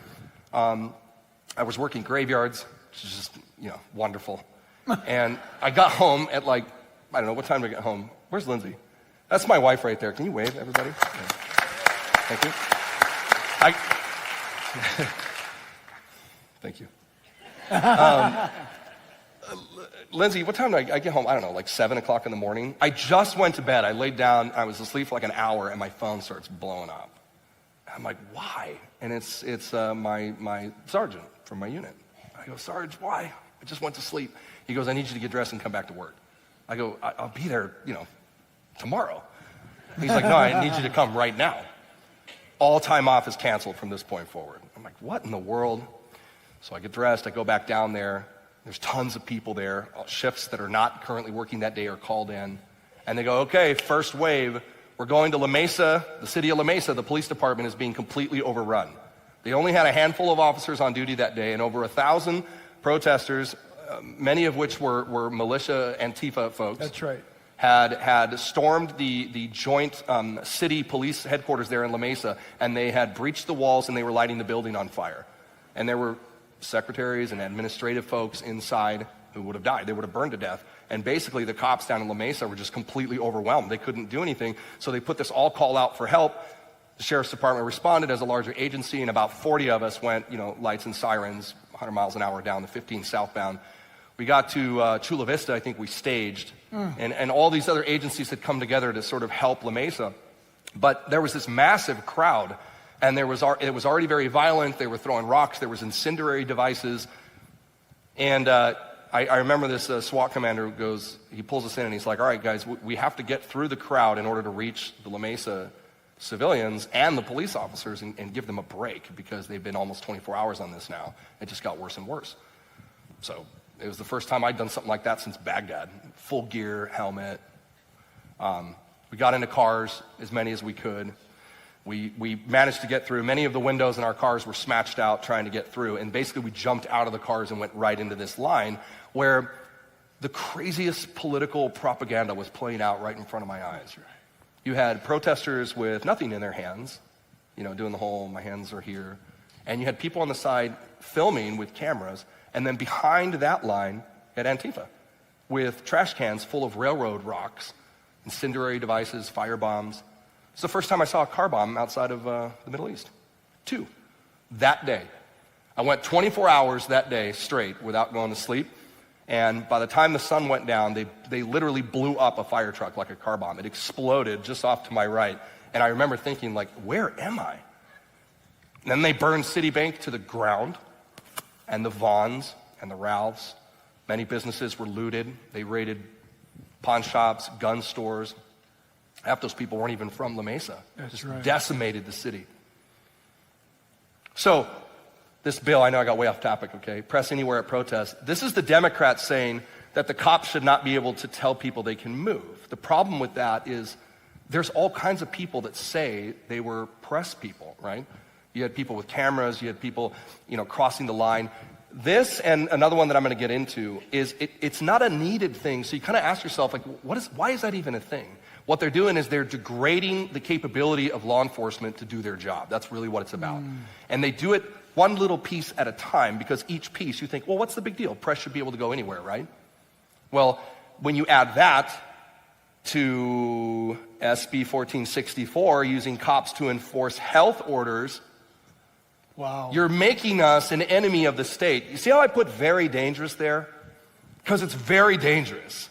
I was working graveyards, which is just, wonderful. And I got home at I don't know, what time did I get home? Where's Lindsay? That's my wife right there. Can you wave, everybody? Yeah. Thank you. Thank you. Lindsay, what time did I get home? I don't know, 7 o'clock in the morning. I just went to bed. I laid down. I was asleep for an hour, and my phone starts blowing up. I'm like, why? And it's my sergeant from my unit. I go, Sarge, why? I just went to sleep. He goes, I need you to get dressed and come back to work. I go, I'll be there, tomorrow. He's like, no, I need you to come right now. All time off is canceled from this point forward. I'm like, what in the world? So I get dressed, I go back down there. There's tons of people there. Shifts that are not currently working that day are called in. And they go, okay, first wave, we're going to La Mesa, the city of La Mesa. The police department is being completely overrun. They only had a handful of officers on duty that day, and over 1,000 protesters, many of which were militia Antifa folks. That's right. Had stormed the joint city police headquarters there in La Mesa, and they had breached the walls and they were lighting the building on fire. And there were secretaries and administrative folks inside who would have died. They would have burned to death. And basically the cops down in La Mesa were just completely overwhelmed. They couldn't do anything. So they put this all call out for help. The sheriff's department responded as a larger agency, and about 40 of us went, lights and sirens, 100 miles an hour down the 15 southbound. We got to Chula Vista, I think we staged, and all these other agencies had come together to sort of help La Mesa. But there was this massive crowd, and it was already very violent. They were throwing rocks. There was incendiary devices. And I remember this SWAT commander he pulls us in, and he's like, all right, guys, we have to get through the crowd in order to reach the La Mesa civilians and the police officers and give them a break because they've been almost 24 hours on this now. It just got worse and worse. So it was the first time I'd done something like that since Baghdad. Full gear, helmet. We got into cars, as many as we could. We managed to get through. Many of the windows in our cars were smashed out trying to get through. And basically we jumped out of the cars and went right into this line where the craziest political propaganda was playing out right in front of my eyes. You had protesters with nothing in their hands, doing the whole, my hands are here. And you had people on the side filming with cameras. And then behind that line, you had Antifa with trash cans full of railroad rocks, incendiary devices, fire bombs. It's the first time I saw a car bomb outside of the Middle East. 2, that day. I went 24 hours that day straight without going to sleep. And by the time the sun went down, they literally blew up a fire truck like a car bomb. It exploded just off to my right. And I remember thinking, where am I? And then they burned Citibank to the ground, and the Vons and the Ralphs. Many businesses were looted. They raided pawn shops, gun stores. Half those people weren't even from La Mesa. That's right. Decimated the city. So, this bill, I know I got way off topic, okay? Press anywhere at protest. This is the Democrats saying that the cops should not be able to tell people they can move. The problem with that is there's all kinds of people that say they were press people, right? You had people with cameras, you had people, crossing the line. This and another one that I'm going to get into is it's not a needed thing. So you kind of ask yourself, like, why is that even a thing? What they're doing is they're degrading the capability of law enforcement to do their job. That's really what it's about. And they do it one little piece at a time, because each piece you think, well, what's the big deal? Press should be able to go anywhere, right? Well, when you add that to SB 1464, using cops to enforce health orders, wow, you're making us an enemy of the state. You see how I put very dangerous there? Because it's very dangerous.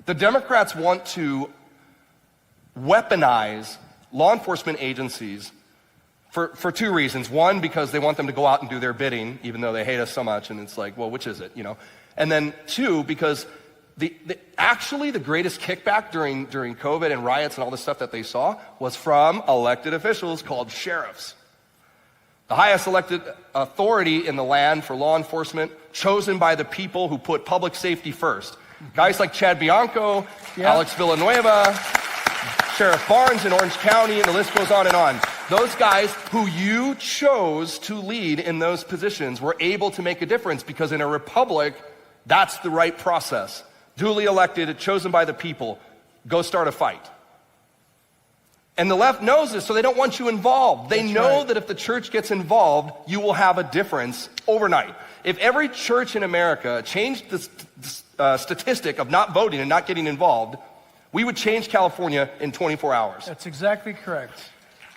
The Democrats want to weaponize law enforcement agencies for two reasons. One, because they want them to go out and do their bidding, even though they hate us so much, and it's like, well, which is it, And then two, because actually the greatest kickback during COVID and riots and all this stuff that they saw was from elected officials called sheriffs. The highest elected authority in the land for law enforcement, chosen by the people who put public safety first. Guys like Chad Bianco, Alex Villanueva, Sheriff Barnes in Orange County, and the list goes on and on. Those guys who you chose to lead in those positions were able to make a difference, because in a republic, that's the right process. Duly elected, chosen by the people, go start a fight. And the left knows this, so they don't want you involved. They know that if the church gets involved, you will have a difference overnight. If every church in America changed the statistic of not voting and not getting involved, we would change California in 24 hours. That's exactly correct.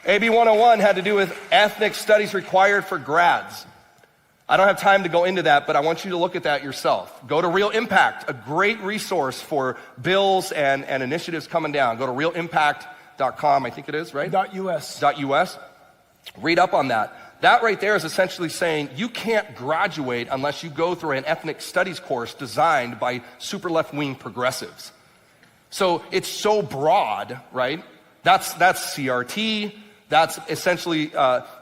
AB 101 had to do with ethnic studies required for grads. I don't have time to go into that, but I want you to look at that yourself. Go to Real Impact, a great resource for bills and initiatives coming down. Go to realimpact.com, I think it is, right? .us. Read up on that. That right there is essentially saying you can't graduate unless you go through an ethnic studies course designed by super left-wing progressives. So it's so broad, right? That's CRT. That's essentially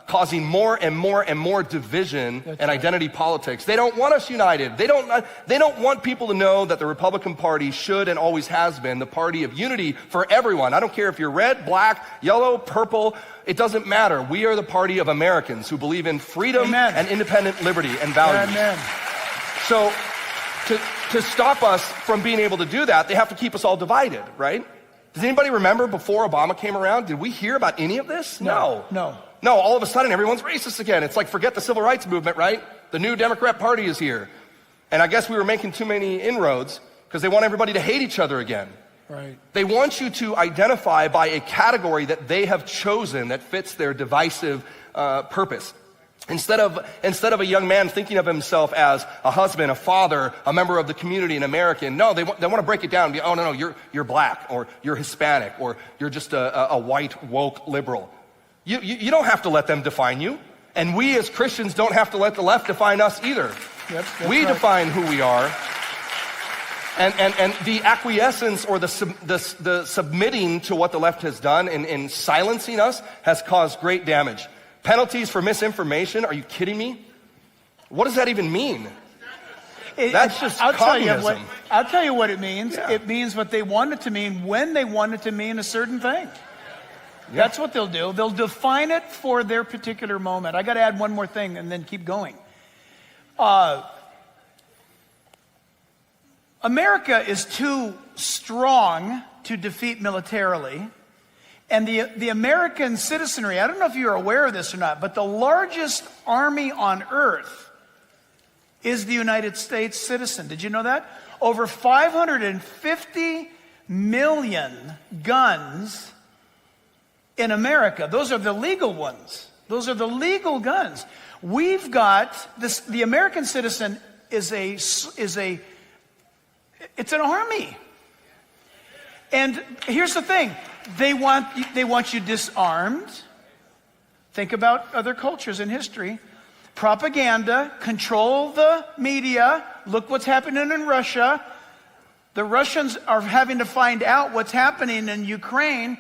causing more and more and more division and identity politics. They don't want us united. They don't want people to know that the Republican Party should and always has been the party of unity for everyone. I don't care if you're red, black, yellow, purple. It doesn't matter. We are the party of Americans who believe in freedom and independent liberty and values. Amen. So to stop us from being able to do that, they have to keep us all divided, right? Does anybody remember before Obama came around, did we hear about any of this? No, all of a sudden everyone's racist again. It's like, forget the civil rights movement, right? The new Democrat Party is here. And I guess we were making too many inroads because they want everybody to hate each other again. Right. They want you to identify by a category that they have chosen that fits their divisive purpose. Instead of a young man thinking of himself as a husband, a father, a member of the community, an American, no, they want to break it down and be, oh, no, you're black, or you're Hispanic, or you're just a white, woke liberal. You don't have to let them define you. And we as Christians don't have to let the left define us either. We define who we are. And the acquiescence or the submitting to what the left has done in silencing us has caused great damage. Penalties for misinformation? Are you kidding me? What does that even mean? That's just communism. I'll tell you what it means. Yeah. It means what they want it to mean when they want it to mean a certain thing. Yeah. That's what they'll do. They'll define it for their particular moment. I got to add one more thing and then keep going. America is too strong to defeat militarily. And the American citizenry, I don't know if you're aware of this or not, but the largest army on earth is the United States citizen. Did you know that? Over 550 million guns in America. Those are the legal ones. Those are the legal guns. We've got this, the American citizen it's an army. And here's the thing. They want you disarmed. Think about other cultures in history. Propaganda, control the media. Look what's happening in Russia. The Russians are having to find out what's happening in Ukraine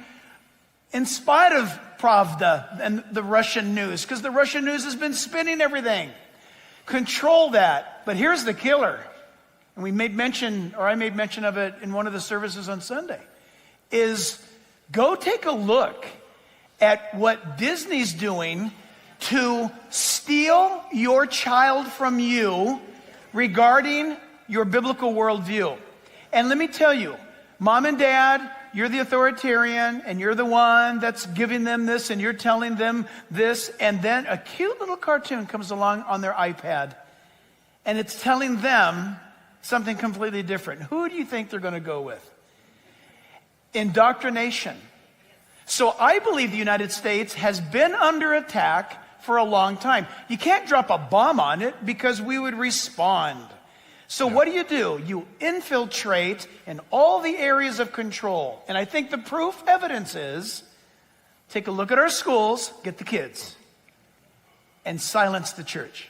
in spite of Pravda and the Russian news, because the Russian news has been spinning everything. Control that. But here's the killer. and we made mention, or I made mention of it in one of the services on Sunday, is go take a look at what Disney's doing to steal your child from you regarding your biblical worldview. And let me tell you, mom and dad, you're the authoritarian, and you're the one that's giving them this, and you're telling them this, and then a cute little cartoon comes along on their iPad, and it's telling them something completely different. Who do you think they're going to go with? Indoctrination. So I believe the United States has been under attack for a long time. You can't drop a bomb on it because we would respond. So what do? You infiltrate in all the areas of control. And I think the proof evidence is, take a look at our schools, get the kids, and silence the church.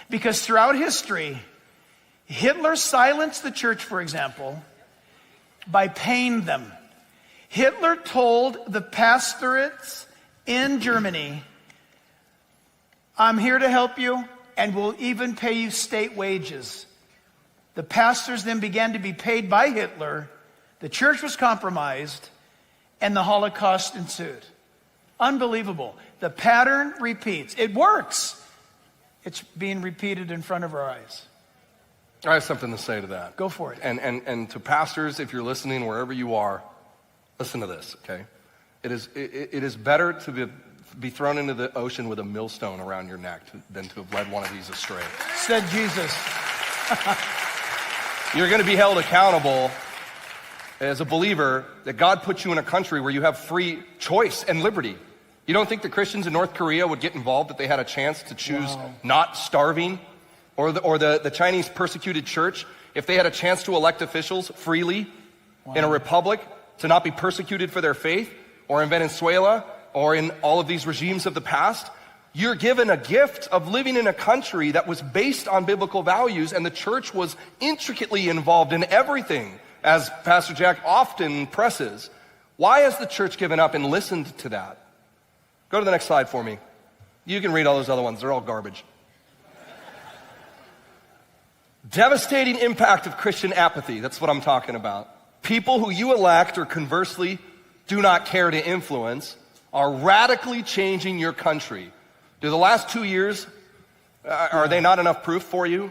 Because throughout history, Hitler silenced the church, for example, by paying them. Hitler told the pastorates in Germany, I'm here to help you, and will even pay you state wages. The pastors then began to be paid by Hitler. The church was compromised, and the Holocaust ensued. Unbelievable. The pattern repeats. It works. It's being repeated in front of our eyes. I have something to say to that. Go for it. And to pastors, if you're listening wherever you are, listen to this, okay? It is better to be thrown into the ocean with a millstone around your neck than to have led one of these astray. Said Jesus. You're going to be held accountable as a believer that God put you in a country where you have free choice and liberty. You don't think the Christians in North Korea would get involved if they had a chance to choose not starving? Or the Chinese persecuted church, if they had a chance to elect officials freely in a republic to not be persecuted for their faith? Or in Venezuela? Or in all of these regimes of the past? You're given a gift of living in a country that was based on biblical values, and the church was intricately involved in everything, as Pastor Jack often presses. Why has the church given up and listened to that? Go to the next slide for me. You can read all those other ones. They're all garbage. Devastating impact of Christian apathy. That's what I'm talking about. People who you elect, or conversely, do not care to influence, are radically changing your country. Do the last 2 years, are they not enough proof for you?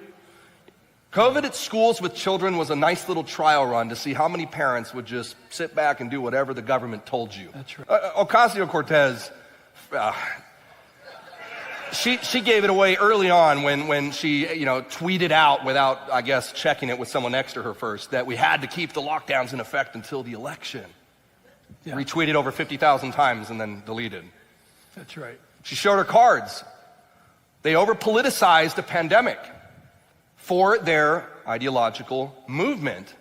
COVID at schools with children was a nice little trial run to see how many parents would just sit back and do whatever the government told you. That's right. Ocasio-Cortez, she gave it away early on when she tweeted out without, I guess, checking it with someone next to her first, that we had to keep the lockdowns in effect until the election. Yeah. Retweeted over 50,000 times and then deleted. That's right. She showed her cards. They over-politicized a pandemic for their ideological movement.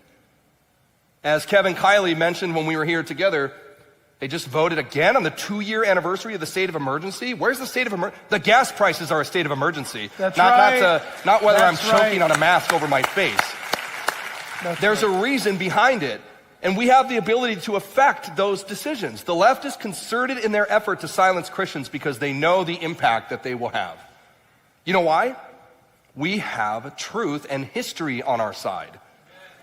As Kevin Kiley mentioned when we were here together, they just voted again on the 2-year anniversary of the state of emergency. Where's the state of emergency? The gas prices are a state of emergency. That's right. Not whether That's I'm choking on a mask over my face. There's a reason behind it. And we have the ability to affect those decisions. The left is concerted in their effort to silence Christians because they know the impact that they will have. You know why? We have truth and history on our side.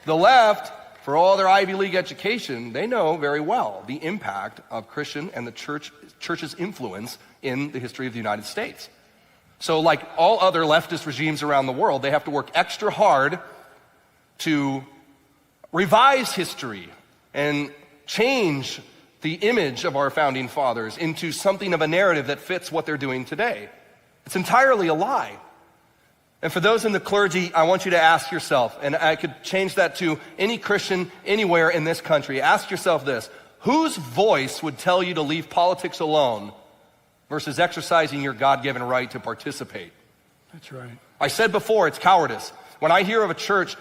The left, for all their Ivy League education, they know very well the impact of Christian and the church's influence in the history of the United States. So like all other leftist regimes around the world, they have to work extra hard to revise history and change the image of our founding fathers into something of a narrative that fits what they're doing today. It's entirely a lie. And for those in the clergy, I want you to ask yourself, and I could change that to any Christian anywhere in this country, ask yourself this: whose voice would tell you to leave politics alone versus exercising your God-given right to participate? That's right. I said before, it's cowardice. When I hear of a church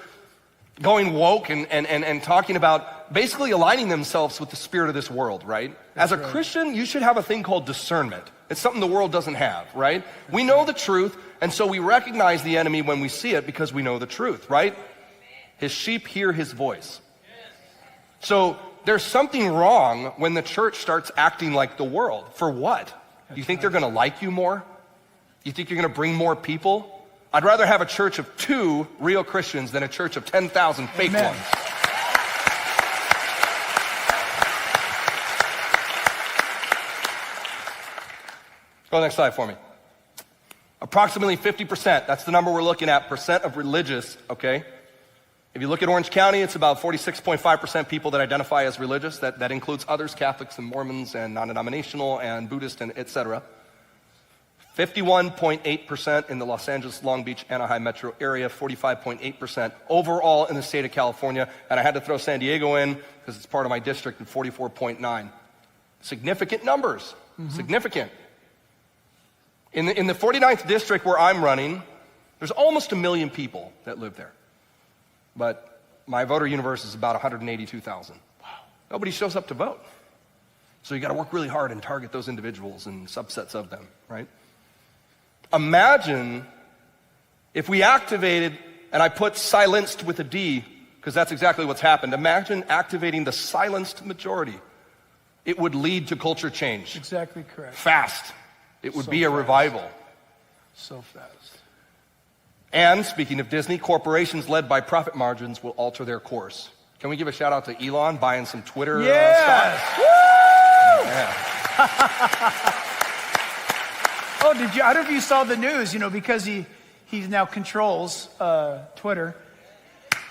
going woke and talking about basically aligning themselves with the spirit of this world, right? As a Christian, you should have a thing called discernment. It's something the world doesn't have, right? We know the truth, and so we recognize the enemy when we see it because we know the truth, right? His sheep hear his voice. So there's something wrong when the church starts acting like the world. For what? You think they're going to like you more? You think you're going to bring more people? I'd rather have a church of 2 real Christians than a church of 10,000 fake Amen. ones. Go to the next slide for me. Approximately 50%, that's the number we're looking at, percent of religious, okay? If you look at Orange County, it's about 46.5% people that identify as religious. That includes others, Catholics and Mormons and non-denominational and Buddhist and et cetera. 51.8% in the Los Angeles, Long Beach, Anaheim metro area, 45.8% overall in the state of California. And I had to throw San Diego in because it's part of my district at 44.9. Significant numbers, significant. In the 49th district where I'm running, there's almost 1 million people that live there. But my voter universe is about 182,000. Wow. Nobody shows up to vote. So you got to work really hard and target those individuals and subsets of them, right? Imagine if we activated, and I put silenced with a D, because that's exactly what's happened. Imagine activating the silenced majority. It would lead to culture change. Exactly correct. Fast. It would So be a fast. revival. So fast. And speaking of Disney, corporations led by profit margins will alter their course. Can we give a shout out to Elon buying some Twitter Yes! stock? Woo! Yeah. Oh, I don't know if you saw the news, because he now controls Twitter.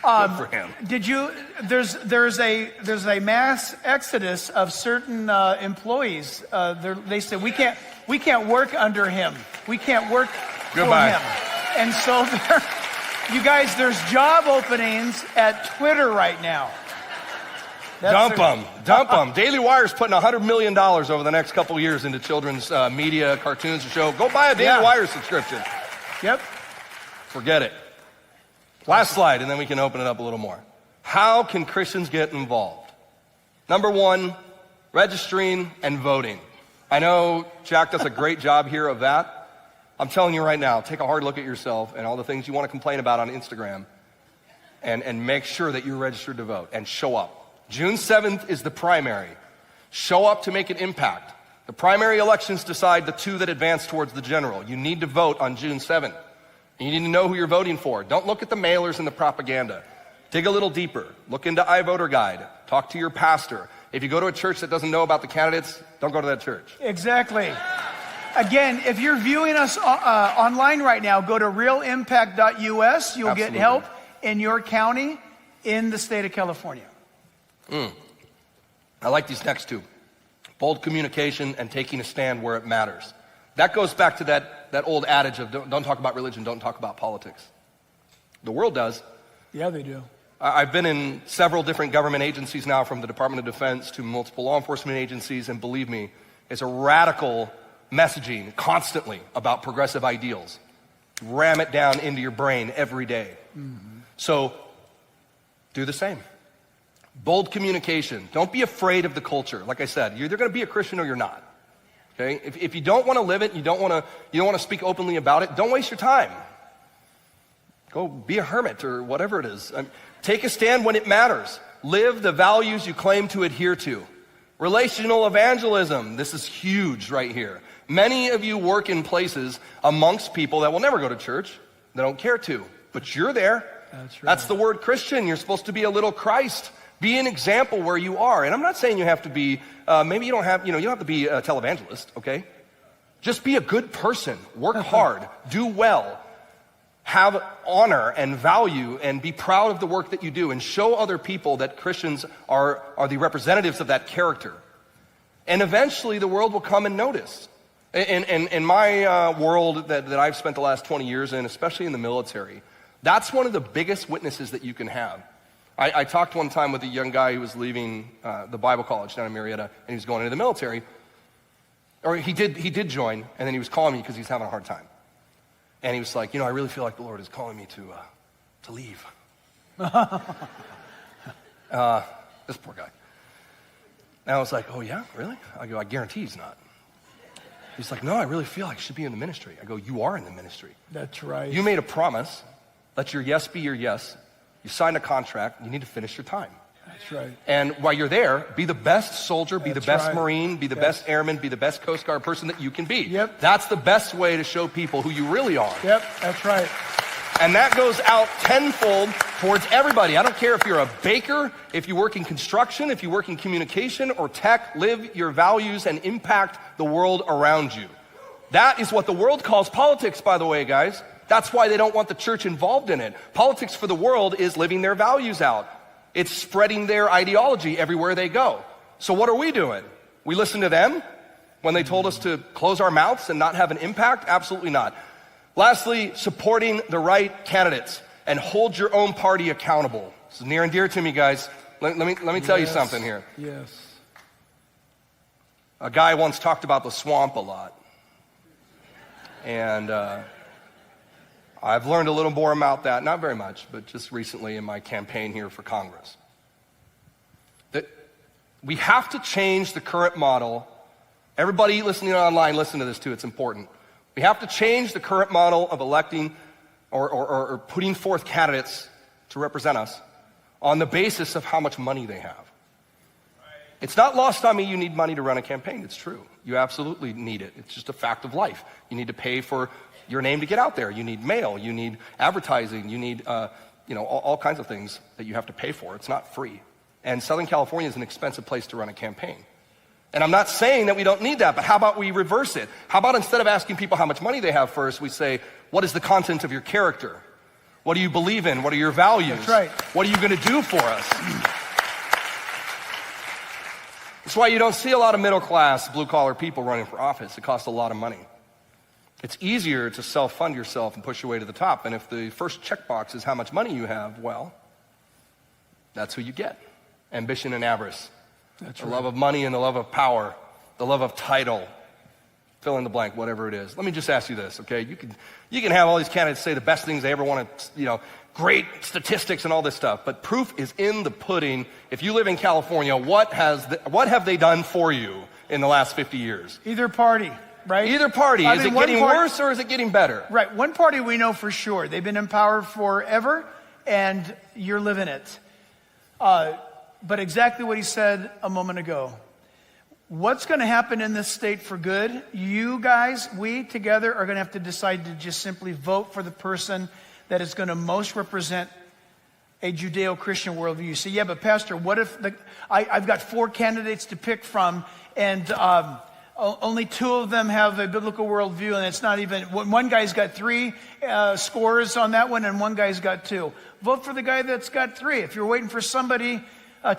Good for him. Did you? There's a mass exodus of certain employees. They said we can't work under him. We can't work Goodbye. for him. And so you guys, there's job openings at Twitter right now. Dump them. Daily Wire's putting $100 million over the next couple of years into children's media, cartoons, and show. Go buy a Daily Wire subscription. Yep. Forget it. Last slide, and then we can open it up a little more. How can Christians get involved? Number 1, registering and voting. I know Jack does a great job here of that. I'm telling you right now, take a hard look at yourself and all the things you want to complain about on Instagram and make sure that you're registered to vote and show up. June 7th is the primary. Show up to make an impact. The primary elections decide the 2 that advance towards the general. You need to vote on June 7th. You need to know who you're voting for. Don't look at the mailers and the propaganda. Dig a little deeper. Look into iVoter Guide. Talk to your pastor. If you go to a church that doesn't know about the candidates, don't go to that church. Exactly. Again, if you're viewing us online right now, go to realimpact.us. You'll get help in your county in the state of California. I like these next 2. Bold communication and taking a stand where it matters. That goes back to that old adage of don't talk about religion, don't talk about politics. The world does. Yeah, they do. I've been in several different government agencies now, from the Department of Defense to multiple law enforcement agencies, and believe me, it's a radical messaging constantly about progressive ideals. Ram it down into your brain every day. So do the same. Bold communication. Don't be afraid of the culture. Like I said, you're either going to be a Christian or you're not. Okay? If you don't want to live it, you don't want to speak openly about it, don't waste your time. Go be a hermit or whatever it is. Take a stand when it matters. Live the values you claim to adhere to. Relational evangelism. This is huge right here. Many of you work in places amongst people that will never go to church. They don't care to, but you're there. That's right. That's the word Christian. You're supposed to be a little Christ. Be an example where you are. And I'm not saying you have to be, maybe you don't have to be a televangelist, okay? Just be a good person. Work hard. Do well. Have honor and value and be proud of the work that you do and show other people that Christians are the representatives of that character. And eventually the world will come and notice. In my world that I've spent the last 20 years in, especially in the military, that's one of the biggest witnesses that you can have. I talked one time with a young guy who was leaving the Bible college down in Marietta, and he was going into the military. Or he did join, and then he was calling me because he was having a hard time. And he was like, I really feel like the Lord is calling me to leave. This poor guy. And I was like, oh yeah, really? I go, I guarantee he's not. He's like, no, I really feel like I should be in the ministry. I go, you are in the ministry. That's right. You made a promise. Let your yes be your yes. You signed a contract. You need to finish your time. That's right. And while you're there, be the best soldier, be the best right. Marine, be the best airman, be the best Coast Guard person that you can be. Yep. That's the best way to show people who you really are. Yep, that's right. And that goes out tenfold towards everybody. I don't care if you're a baker, if you work in construction, if you work in communication or tech, live your values and impact the world around you. That is what the world calls politics, by the way, guys. That's why they don't want the church involved in it. Politics for the world is living their values out. It's spreading their ideology everywhere they go. So what are we doing? We listen to them when they told us to close our mouths and not have an impact? Absolutely not. Lastly, supporting the right candidates and hold your own party accountable. This is near and dear to me, guys. Let me tell you something here. Yes. A guy once talked about the swamp a lot. And I've learned a little more about that, not very much, but just recently in my campaign here for Congress. That we have to change the current model. Everybody listening online, listen to this too, it's important. We have to change the current model of electing or putting forth candidates to represent us on the basis of how much money they have. It's not lost on me you need money to run a campaign. It's true. You absolutely need it. It's just a fact of life. You need to pay for your name to get out there. You need mail. You need advertising. You need all kinds of things that you have to pay for. It's not free. And Southern California is an expensive place to run a campaign. And I'm not saying that we don't need that, but how about we reverse it? How about instead of asking people how much money they have first, we say, what is the content of your character? What do you believe in? What are your values? That's right. What are you going to do for us? That's why you don't see a lot of middle-class, blue-collar people running for office. It costs a lot of money. It's easier to self-fund yourself and push your way to the top. And if the first checkbox is how much money you have, well, that's who you get. Ambition and avarice. That's the right. love of money and the love of power, the love of title, fill in the blank, whatever it is. Let me just ask you this, okay? You can have all these candidates say the best things they ever want to, great statistics and all this stuff, but proof is in the pudding. If you live in California, what have they done for you in the last 50 years? Either party, right? Either party. Is it getting worse or is it getting better? Right. One party we know for sure. They've been in power forever, and you're living it. But exactly what he said a moment ago. What's going to happen in this state for good? You guys, we together are going to have to decide to just simply vote for the person that is going to most represent a Judeo-Christian worldview. You say, yeah, but Pastor, what if I've got 4 candidates to pick from, and only 2 of them have a biblical worldview, and it's not even, one guy's got 3 scores on that one, and one guy's got 2. Vote for the guy that's got 3. If you're waiting for somebody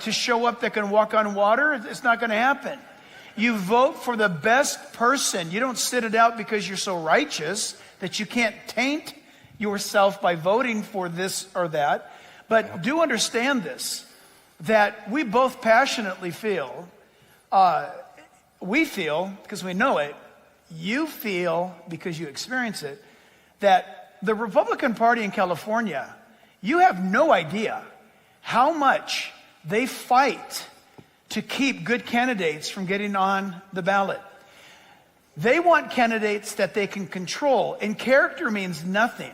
to show up that can walk on water, it's not going to happen. You vote for the best person. You don't sit it out because you're so righteous that you can't taint yourself by voting for this or that. But do understand this, that we both passionately feel, we feel, because we know it, you feel, because you experience it, that the Republican Party in California, you have no idea how much they fight to keep good candidates from getting on the ballot. They want candidates that they can control, and character means nothing.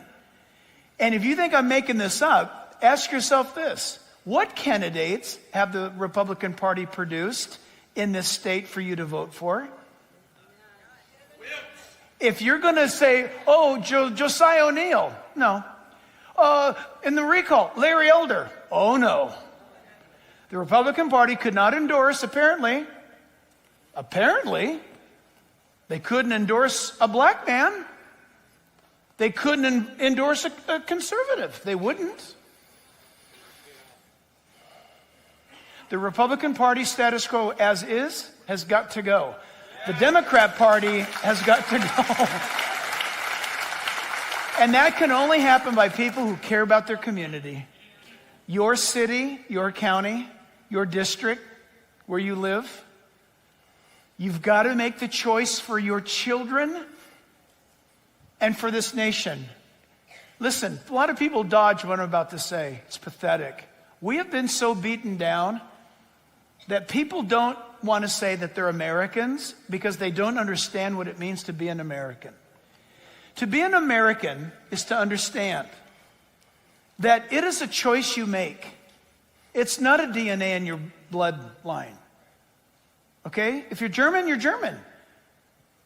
And if you think I'm making this up, ask yourself this. What candidates have the Republican Party produced in this state for you to vote for? If you're going to say, oh, Josiah O'Neill, no. In the recall, Larry Elder, oh no. The Republican Party could not endorse, apparently, they couldn't endorse a black man. They couldn't endorse a conservative. They wouldn't. The Republican Party status quo as is has got to go. The Democrat Party has got to go. And that can only happen by people who care about their community. Your city, your county, your district, where you live. You've got to make the choice for your children and for this nation. Listen, a lot of people dodge what I'm about to say. It's pathetic. We have been so beaten down that people don't want to say that they're Americans because they don't understand what it means to be an American. To be an American is to understand that it is a choice you make. It's not a DNA in your bloodline. Okay? If you're German, you're German.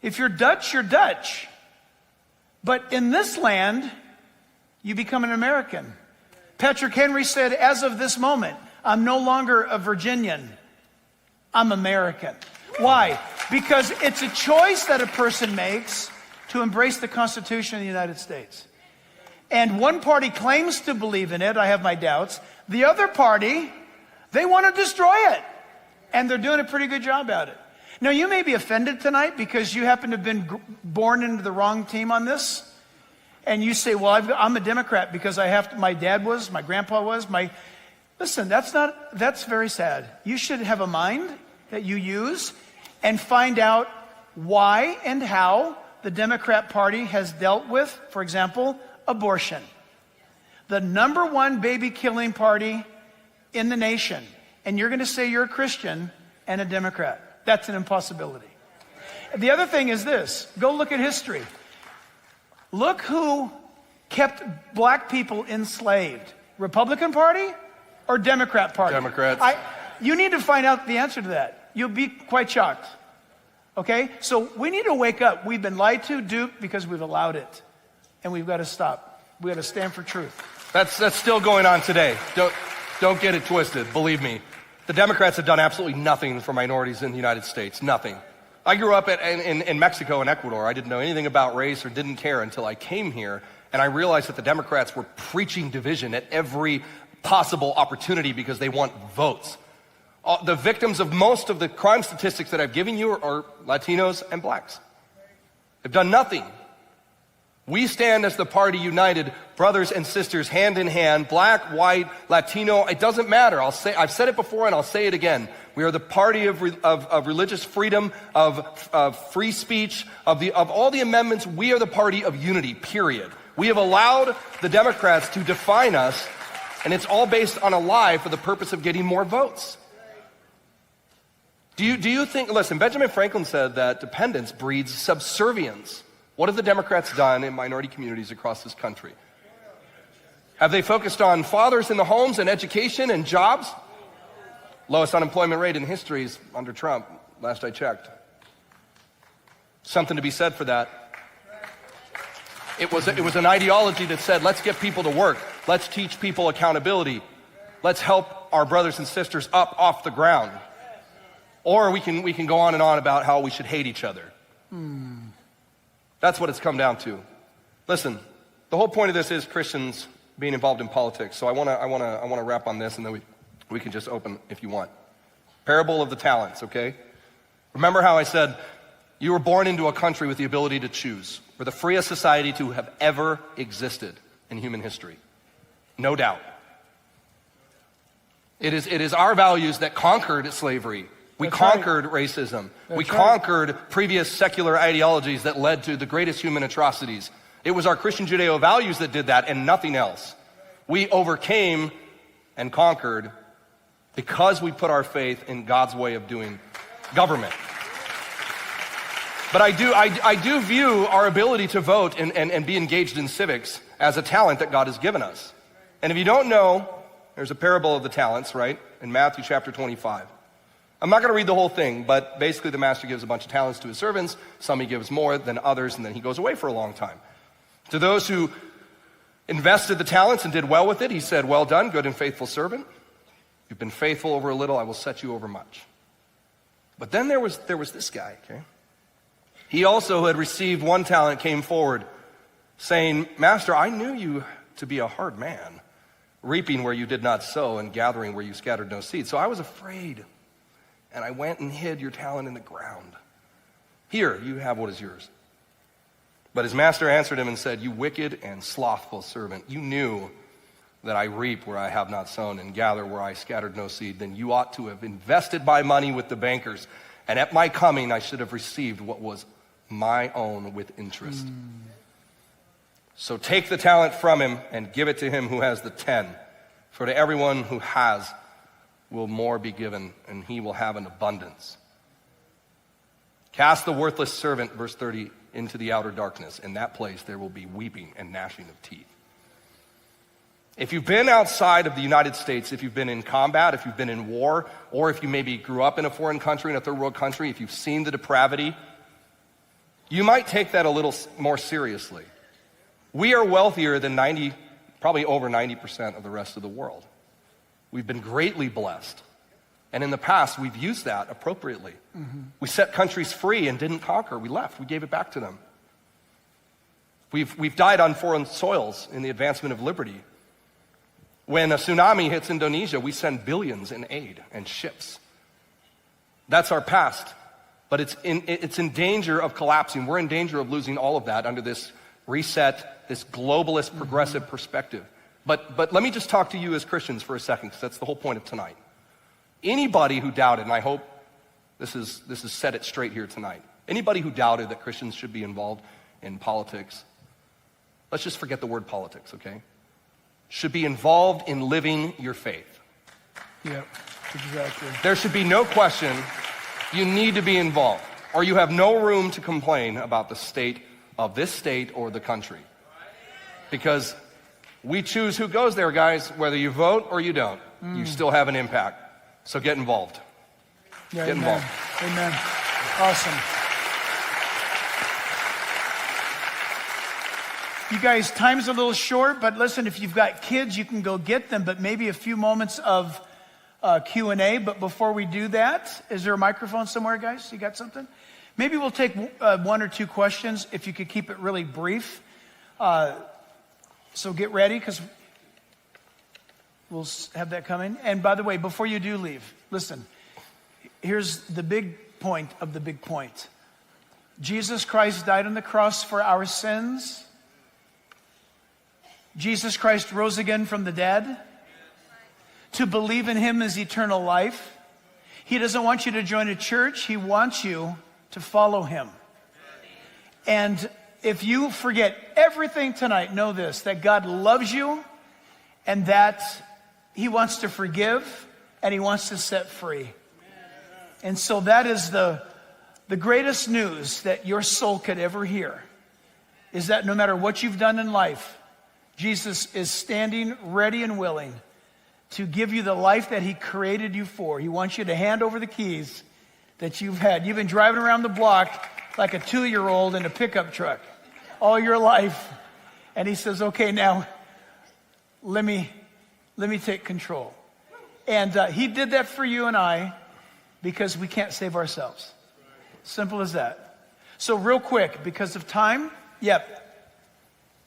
If you're Dutch, you're Dutch. But in this land, you become an American. Patrick Henry said, as of this moment, I'm no longer a Virginian. I'm American. Why? Because it's a choice that a person makes to embrace the Constitution of the United States. And one party claims to believe in it. I have my doubts. The other party, they want to destroy it. And they're doing a pretty good job at it. Now, you may be offended tonight because you happen to have been born into the wrong team on this. And you say, well, I'm a Democrat because I have to, my dad was, my grandpa was, listen, that's very sad. You should have a mind that you use and find out why and how the Democrat Party has dealt with, for example, abortion. The number one baby killing party in the nation. And you're going to say you're a Christian and a Democrat. That's an impossibility. The other thing is this. Go look at history. Look who kept black people enslaved. Republican Party or Democrat Party? Democrats. You need to find out the answer to that. You'll be quite shocked. Okay? So we need to wake up. We've been lied to, duped, because we've allowed it. And we've got to stop. We've got to stand for truth. That's still going on today. Don't get it twisted. Believe me. The Democrats have done absolutely nothing for minorities in the United States. Nothing. I grew up in Mexico and Ecuador. I didn't know anything about race or didn't care until I came here. And I realized that the Democrats were preaching division at every possible opportunity because they want votes. The victims of most of the crime statistics that I've given you are Latinos and blacks. They've done nothing. We stand as the party united, brothers and sisters, hand in hand, black, white, Latino, it doesn't matter. I've said it before and I'll say it again. We are the party of religious freedom, of free speech, of all the amendments. We are the party of unity, period. We have allowed the Democrats to define us, and it's all based on a lie for the purpose of getting more votes. Do you think, listen, Benjamin Franklin said that dependence breeds subservience. What have the Democrats done in minority communities across this country? Have they focused on fathers in the homes and education and jobs? Lowest unemployment rate in history is under Trump, last I checked. Something to be said for that. It was an ideology that said, let's get people to work. Let's teach people accountability. Let's help our brothers and sisters up off the ground. Or we can go on and on about how we should hate each other. That's what it's come down to. Listen, the whole point of this is Christians being involved in politics. So I want to wrap on this, and then we can just open if you want. Parable of the talents, okay? Remember how I said you were born into a country with the ability to choose. We're the freest society to have ever existed in human history. No doubt. It is our values that conquered slavery. We conquered racism. We conquered previous secular ideologies that led to the greatest human atrocities. It was our Christian Judeo values that did that and nothing else. We overcame and conquered because we put our faith in God's way of doing government. But I do view our ability to vote and be engaged in civics as a talent that God has given us. And if you don't know, there's a parable of the talents, right? In Matthew chapter 25. I'm not going to read the whole thing, but basically the master gives a bunch of talents to his servants. Some he gives more than others, and then he goes away for a long time. To those who invested the talents and did well with it, he said, well done, good and faithful servant. You've been faithful over a little, I will set you over much. But then there was this guy, okay? He also had received one talent, came forward, saying, Master, I knew you to be a hard man, reaping where you did not sow and gathering where you scattered no seed. So I was afraid. And I went and hid your talent in the ground. Here, you have what is yours. But his master answered him and said, you wicked and slothful servant, you knew that I reap where I have not sown and gather where I scattered no seed. Then you ought to have invested my money with the bankers. And at my coming, I should have received what was my own with interest. So take the talent from him and give it to him who has the 10. For to everyone who has, will more be given, and he will have an abundance. Cast the worthless servant, verse 30, into the outer darkness. In that place there will be weeping and gnashing of teeth. If you've been outside of the United States, if you've been in combat, if you've been in war, or if you maybe grew up in a foreign country, in a third world country, if you've seen the depravity, you might take that a little more seriously. We are wealthier than probably over 90% of the rest of the world. We've been greatly blessed. And in the past, we've used that appropriately. We set countries free and didn't conquer. We left. We gave it back to them. We've died on foreign soils in the advancement of liberty. When a tsunami hits Indonesia, we send billions in aid and ships. That's our past. But it's in danger of collapsing. We're in danger of losing all of that under this reset, this globalist progressive perspective. But let me just talk to you as Christians for a second, because that's the whole point of tonight. Anybody who doubted, and I hope this is set it straight here tonight, anybody who doubted that Christians should be involved in politics, let's just forget the word politics, okay? Should be involved in living your faith. Yep, exactly. There should be no question you need to be involved, or you have no room to complain about the state of this state or the country. Because we choose who goes there, guys. Whether you vote or you don't, you still have an impact. So get involved. Yeah, get amen. involved. Amen. Awesome. You guys, time's a little short, but listen, if you've got kids, you can go get them, but maybe a few moments of Q&A. But before we do that, is there a microphone somewhere, guys? You got something? Maybe we'll take one or two questions, if you could keep it really brief. So get ready, because we'll have that coming. And by the way, before you do leave, listen, here's the big point of the big point. Jesus Christ died on the cross for our sins. Jesus Christ rose again from the dead. To believe in him is eternal life. He doesn't want you to join a church. He wants you to follow him. And if you forget everything tonight, know this, that God loves you and that he wants to forgive and he wants to set free. And so that is the greatest news that your soul could ever hear, is that no matter what you've done in life, Jesus is standing ready and willing to give you the life that he created you for. He wants you to hand over the keys that you've had. You've been driving around the block like a 2-year-old in a pickup truck all your life. And he says, okay, now let me take control. And he did that for you and I because we can't save ourselves. Simple as that. So real quick, because of time,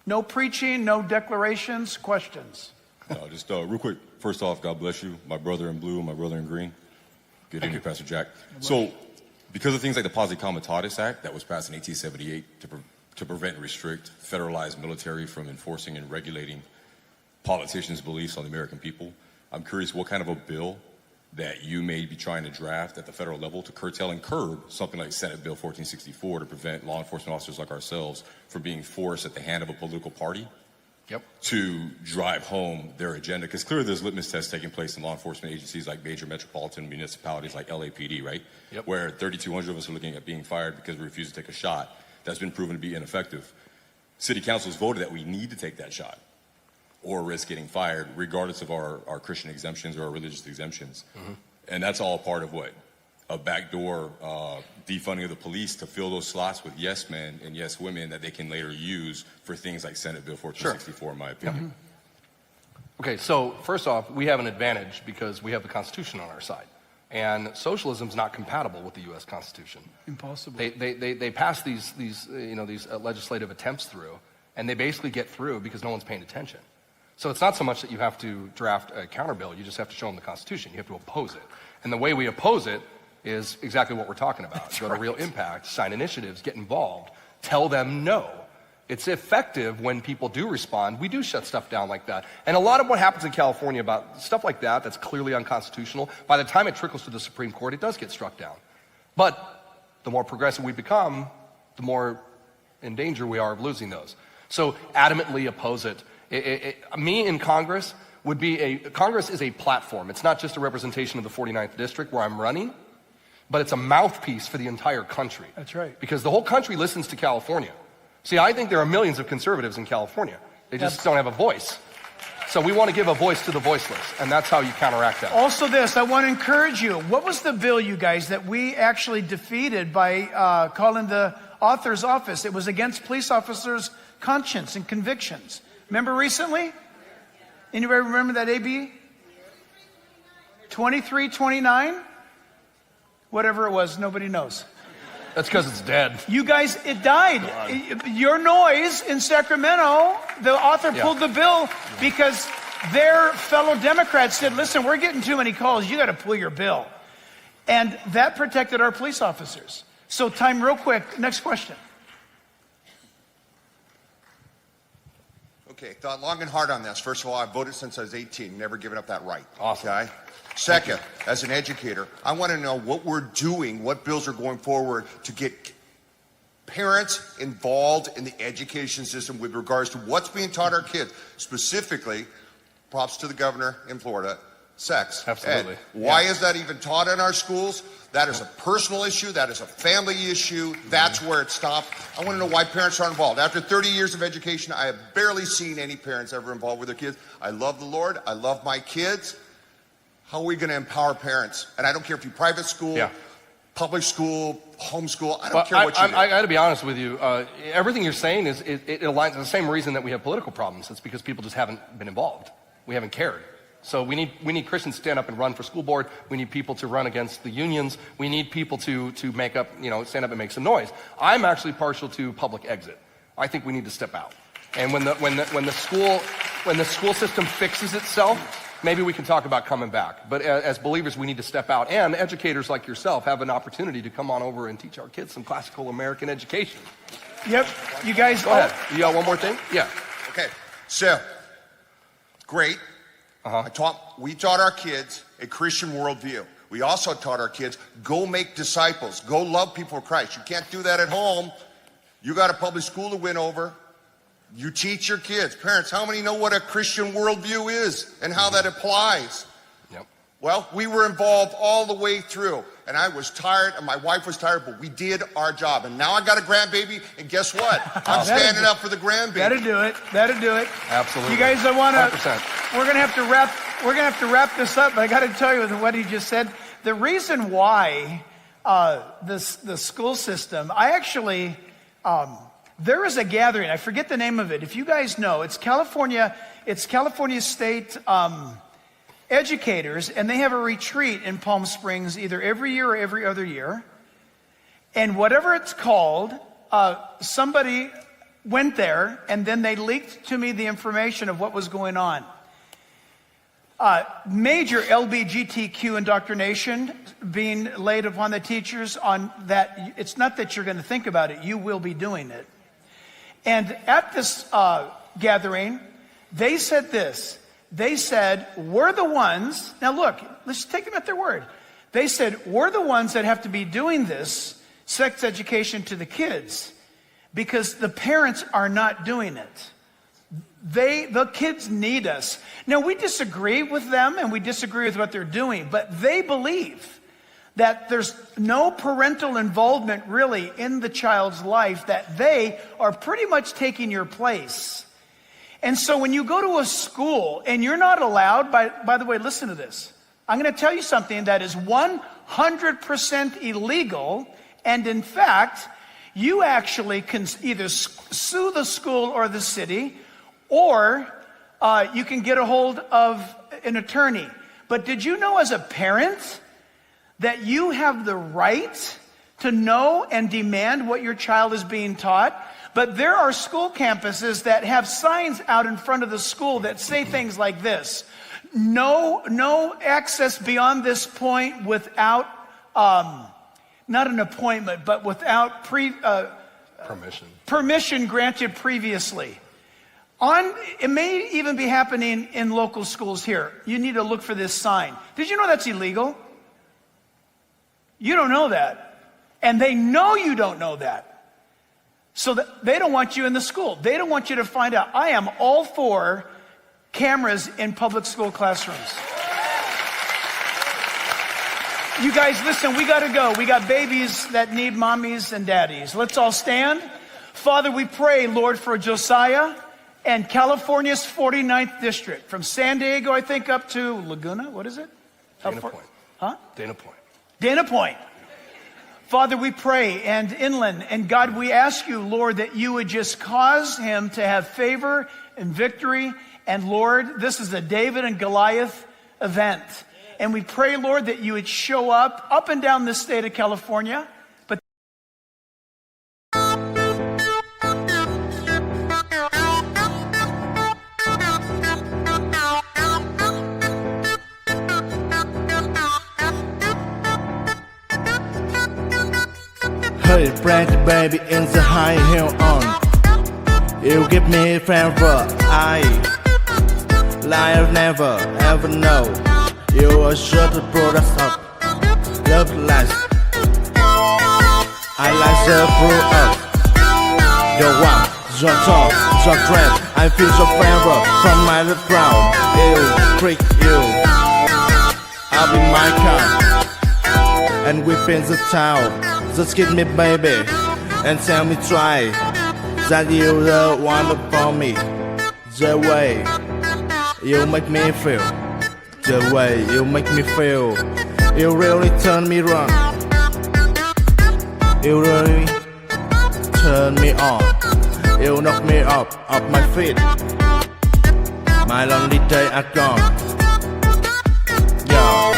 no preaching, no declarations, questions. No, just real quick. First off, God bless you, my brother in blue and my brother in green. Good evening, Pastor Jack. So, because of things like the Posse Comitatus Act that was passed in 1878 to prevent and restrict federalized military from enforcing and regulating politicians' beliefs on the American people, I'm curious what kind of a bill that you may be trying to draft at the federal level to curtail and curb something like Senate Bill 1464 to prevent law enforcement officers like ourselves from being forced at the hand of a political party to drive home their agenda. Because clearly there's litmus tests taking place in law enforcement agencies like major metropolitan municipalities like LAPD, right? Where 3,200 of us are looking at being fired because we refuse to take a shot that's been proven to be ineffective. City councils voted that we need to take that shot or risk getting fired regardless of our Christian exemptions or our religious exemptions. And that's all part of what? A backdoor defunding of the police to fill those slots with yes men and yes women that they can later use for things like Senate Bill 1464, in my opinion. Okay, so first off, we have an advantage because we have the Constitution on our side. And socialism is not compatible with the U.S. Constitution. Impossible. They pass these legislative attempts through, and they basically get through because no one's paying attention. So it's not so much that you have to draft a counter bill, you just have to show them the Constitution. You have to oppose it. And the way we oppose it is exactly what we're talking about. Go to Real Impact, sign initiatives, get involved, tell them no. It's effective when people do respond. We do shut stuff down like that. And a lot of what happens in California about stuff like that that's clearly unconstitutional, by the time it trickles to the Supreme Court, it does get struck down. But the more progressive we become, the more in danger we are of losing those. So adamantly oppose it. Me in Congress would be Congress is a platform. It's not just a representation of the 49th district where I'm running, but it's a mouthpiece for the entire country. That's right. Because the whole country listens to California. See, I think there are millions of conservatives in California. They just don't have a voice. So we want to give a voice to the voiceless, and that's how you counteract that. Also this, I want to encourage you. What was the bill, you guys, that we actually defeated by calling the author's office? It was against police officers' conscience and convictions. Remember recently? Anybody remember that AB? 2329? Whatever it was, nobody knows. That's because it's dead. You guys, it died. Your noise in Sacramento, the author pulled the bill because their fellow Democrats said, listen, we're getting too many calls. You got to pull your bill. And that protected our police officers. So time real quick. Next question. Okay, thought long and hard on this. First of all, I've voted since I was 18, never given up that right. Awesome. Okay? Second, as an educator, I want to know what we're doing, what bills are going forward to get parents involved in the education system with regards to what's being taught our kids. Specifically, props to the governor in Florida, sex. Absolutely. Ed. Why is that even taught in our schools? That is a personal issue. That is a family issue. That's where it stopped. I want to know why parents aren't involved. After 30 years of education, I have barely seen any parents ever involved with their kids. I love the Lord. I love my kids. How are we going to empower parents? And I don't care if you're private school, public school, homeschool. I don't care what you do. I got to be honest with you. Everything you're saying is it aligns with the same reason that we have political problems. It's because people just haven't been involved. We haven't cared. So we need Christians to stand up and run for school board. We need people to run against the unions. We need people to make up, stand up and make some noise. I'm actually partial to public exit. I think we need to step out. And when the school system fixes itself, maybe we can talk about coming back. But as believers, we need to step out. And educators like yourself have an opportunity to come on over and teach our kids some classical American education. Yep. You guys... Go ahead. You got one more thing? Yeah. Okay. So, great. We taught our kids a Christian worldview. We also taught our kids, go make disciples. Go love people for Christ. You can't do that at home. You got a public school to win over. You teach your kids. Parents, how many know what a Christian worldview is and how that applies? Yep. Well, we were involved all the way through. And I was tired, and my wife was tired, but we did our job. And now I got a grandbaby, and guess what? I'm standing up for the grandbaby. That'll do it. That'll do it. Absolutely. You guys, I want to... 100%. We're going to have to wrap this up, but I got to tell you with what he just said, the reason why the school system, I actually... there is a gathering, I forget the name of it. If you guys know, it's California State educators, and they have a retreat in Palm Springs either every year or every other year. And whatever it's called, somebody went there, and then they leaked to me the information of what was going on. Major LGBTQ indoctrination being laid upon the teachers on that. It's not that you're going to think about it, you will be doing it. And at this gathering, they said this. They said, we're the ones, now look, let's take them at their word. They said, we're the ones that have to be doing this sex education to the kids because the parents are not doing it. The kids need us. Now, we disagree with them and we disagree with what they're doing, but they believe that there's no parental involvement really in the child's life, that they are pretty much taking your place. And so when you go to a school and you're not allowed, by the way, listen to this. I'm going to tell you something that is 100% illegal. And in fact, you actually can either sue the school or the city, or you can get a hold of an attorney. But did you know as a parent that you have the right to know and demand what your child is being taught? But there are school campuses that have signs out in front of the school that say things like this: no access beyond this point without, not an appointment, but without permission granted previously. It may even be happening in local schools here. You need to look for this sign. Did you know that's illegal? You don't know that. And they know you don't know that. So that they don't want you in the school. They don't want you to find out. I am all for cameras in public school classrooms. You guys, listen, we got to go. We got babies that need mommies and daddies. Let's all stand. Father, we pray, Lord, for Josiah and California's 49th district, from San Diego, I think, up to Laguna. What is it? Dana Point. Huh? Dana Point. Dana Point. Father, we pray, and inland, and God, we ask you, Lord, that you would just cause him to have favor and victory. And Lord, this is a David and Goliath event. And we pray, Lord, that you would show up and down the state of California. But Hey, brandy baby in the high heel on. You give me favor, I liar never ever know. You are sure to product of love life. I like the fruit of your walk, your talk, your dress. I feel your favor from my left ground. You freak you. I'll be my car, and we in the town. Just give me baby, and tell me try that you the one for me. The way you make me feel, the way you make me feel, you really turn me wrong. You really turn me on. You knock me off my feet. My lonely days are gone. Yeah.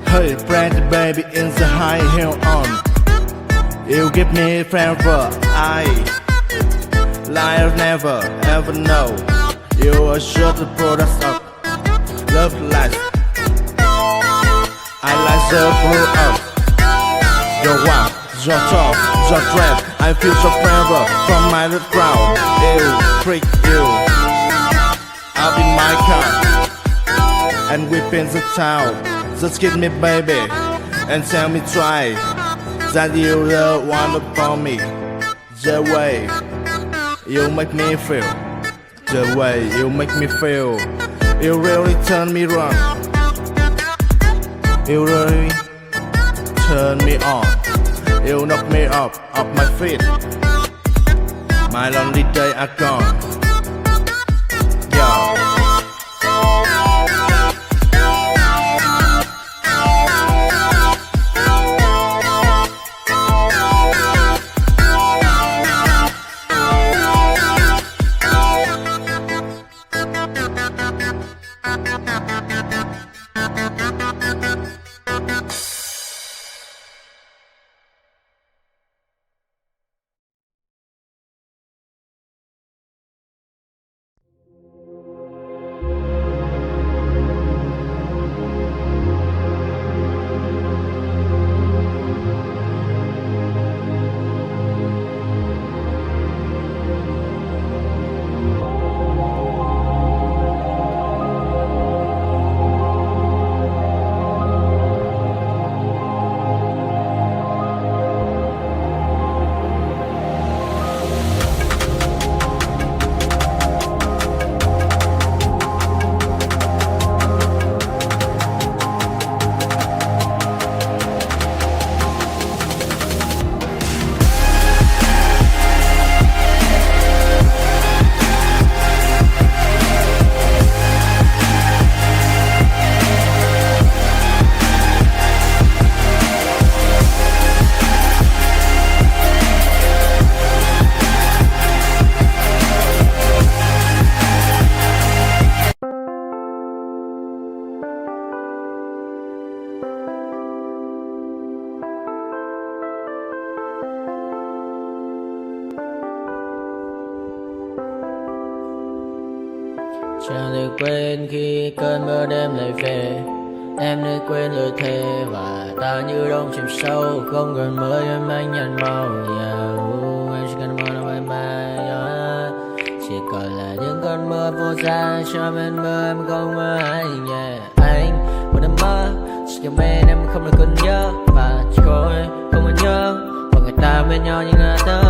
Hey, brandy baby in the high heel on. You give me favor, I liar never ever know. You are sure the product of love life. I like the fruit of your walk, your talk, your dress. I feel your favor from my left ground. You freak you. I'll be my car, and we in the town. Just give me baby, and tell me try that you the one for me. The way you make me feel, the way you make me feel, you really turn me wrong. You really turn me on. You knock me off my feet. My lonely days are gone. Chẳng thể quên khi cơn mưa đêm lại về. Em để quên lời thề và ta như đông chìm sâu, không cần mơ em anh nhận màu. Em chỉ cần mơ bye bye. Chỉ còn là những cơn mưa vô giá cho bên mơ em không mơ anh. Anh một đêm mơ chỉ cần bên em không được cần nhớ và chỉ có em không còn nhớ và người ta bên nhau như ngã tớ.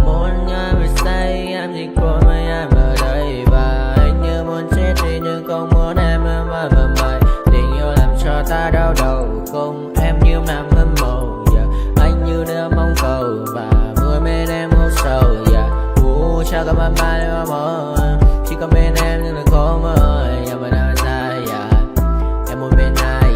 Muốn nhớ về say em chỉ có mấy em ở đây và anh như muốn chết đi nhưng không muốn em mơ mày. Tình yêu làm cho ta đau đầu không em như nằm hâm mộ. Anh như đêm mong cầu và mưa bên em ngủ sầu. Chào các bạn mai em mơ chỉ có bên em nhưng là có mơ. Mà đang dài em muốn bên ai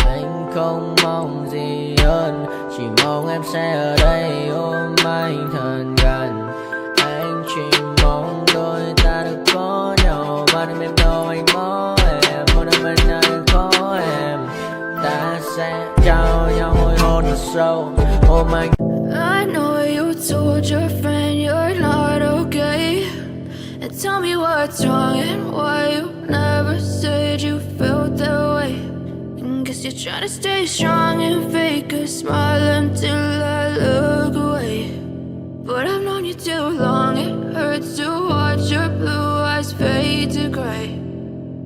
anh không mong gì hơn, chỉ mong em sẽ ở đây ôm anh thật gần. Anh chỉ mong đôi ta được có nhau mà đừng em đâu anh có em. Một đêm bên anh có em ta sẽ trao nhau môi hôn thật sâu ôm anh. I know you told your friend you're not okay, and tell me what's wrong and why you never said you felt that way. And guess you're trying to stay strong and fake a smile until I look away. But I've known you too long, it hurts to watch your blue eyes fade to gray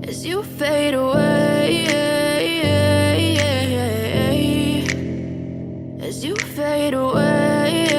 as you fade away. As you fade away.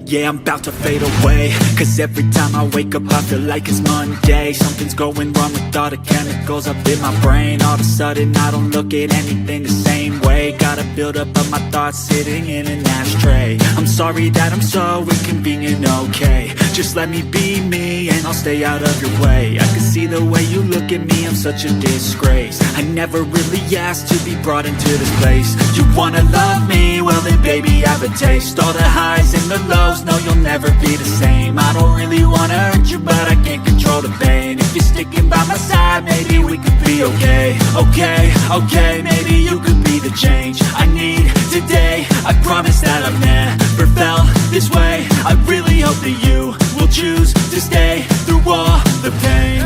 Yeah, I'm about to fade away, cause every time I wake up I feel like it's Monday. Something's going wrong with all the chemicals up in my brain. All of a sudden I don't look at anything the same way. Gotta build up of my thoughts sitting in an ashtray. I'm sorry that I'm so inconvenient, okay. Just let me be me and I'll stay out of your way. I can see the way you look at me, I'm such a disgrace. I never really asked to be brought into this place. You wanna love me? Well then baby I have a taste. All the highs and the lows, no you'll never be the same. I don't really wanna hurt you but I can't control the pain. If you're sticking by my side maybe we could be okay. Okay, maybe you could be the change I need today. I promise that I've never felt this way. I really hope that you will choose to stay through all the pain.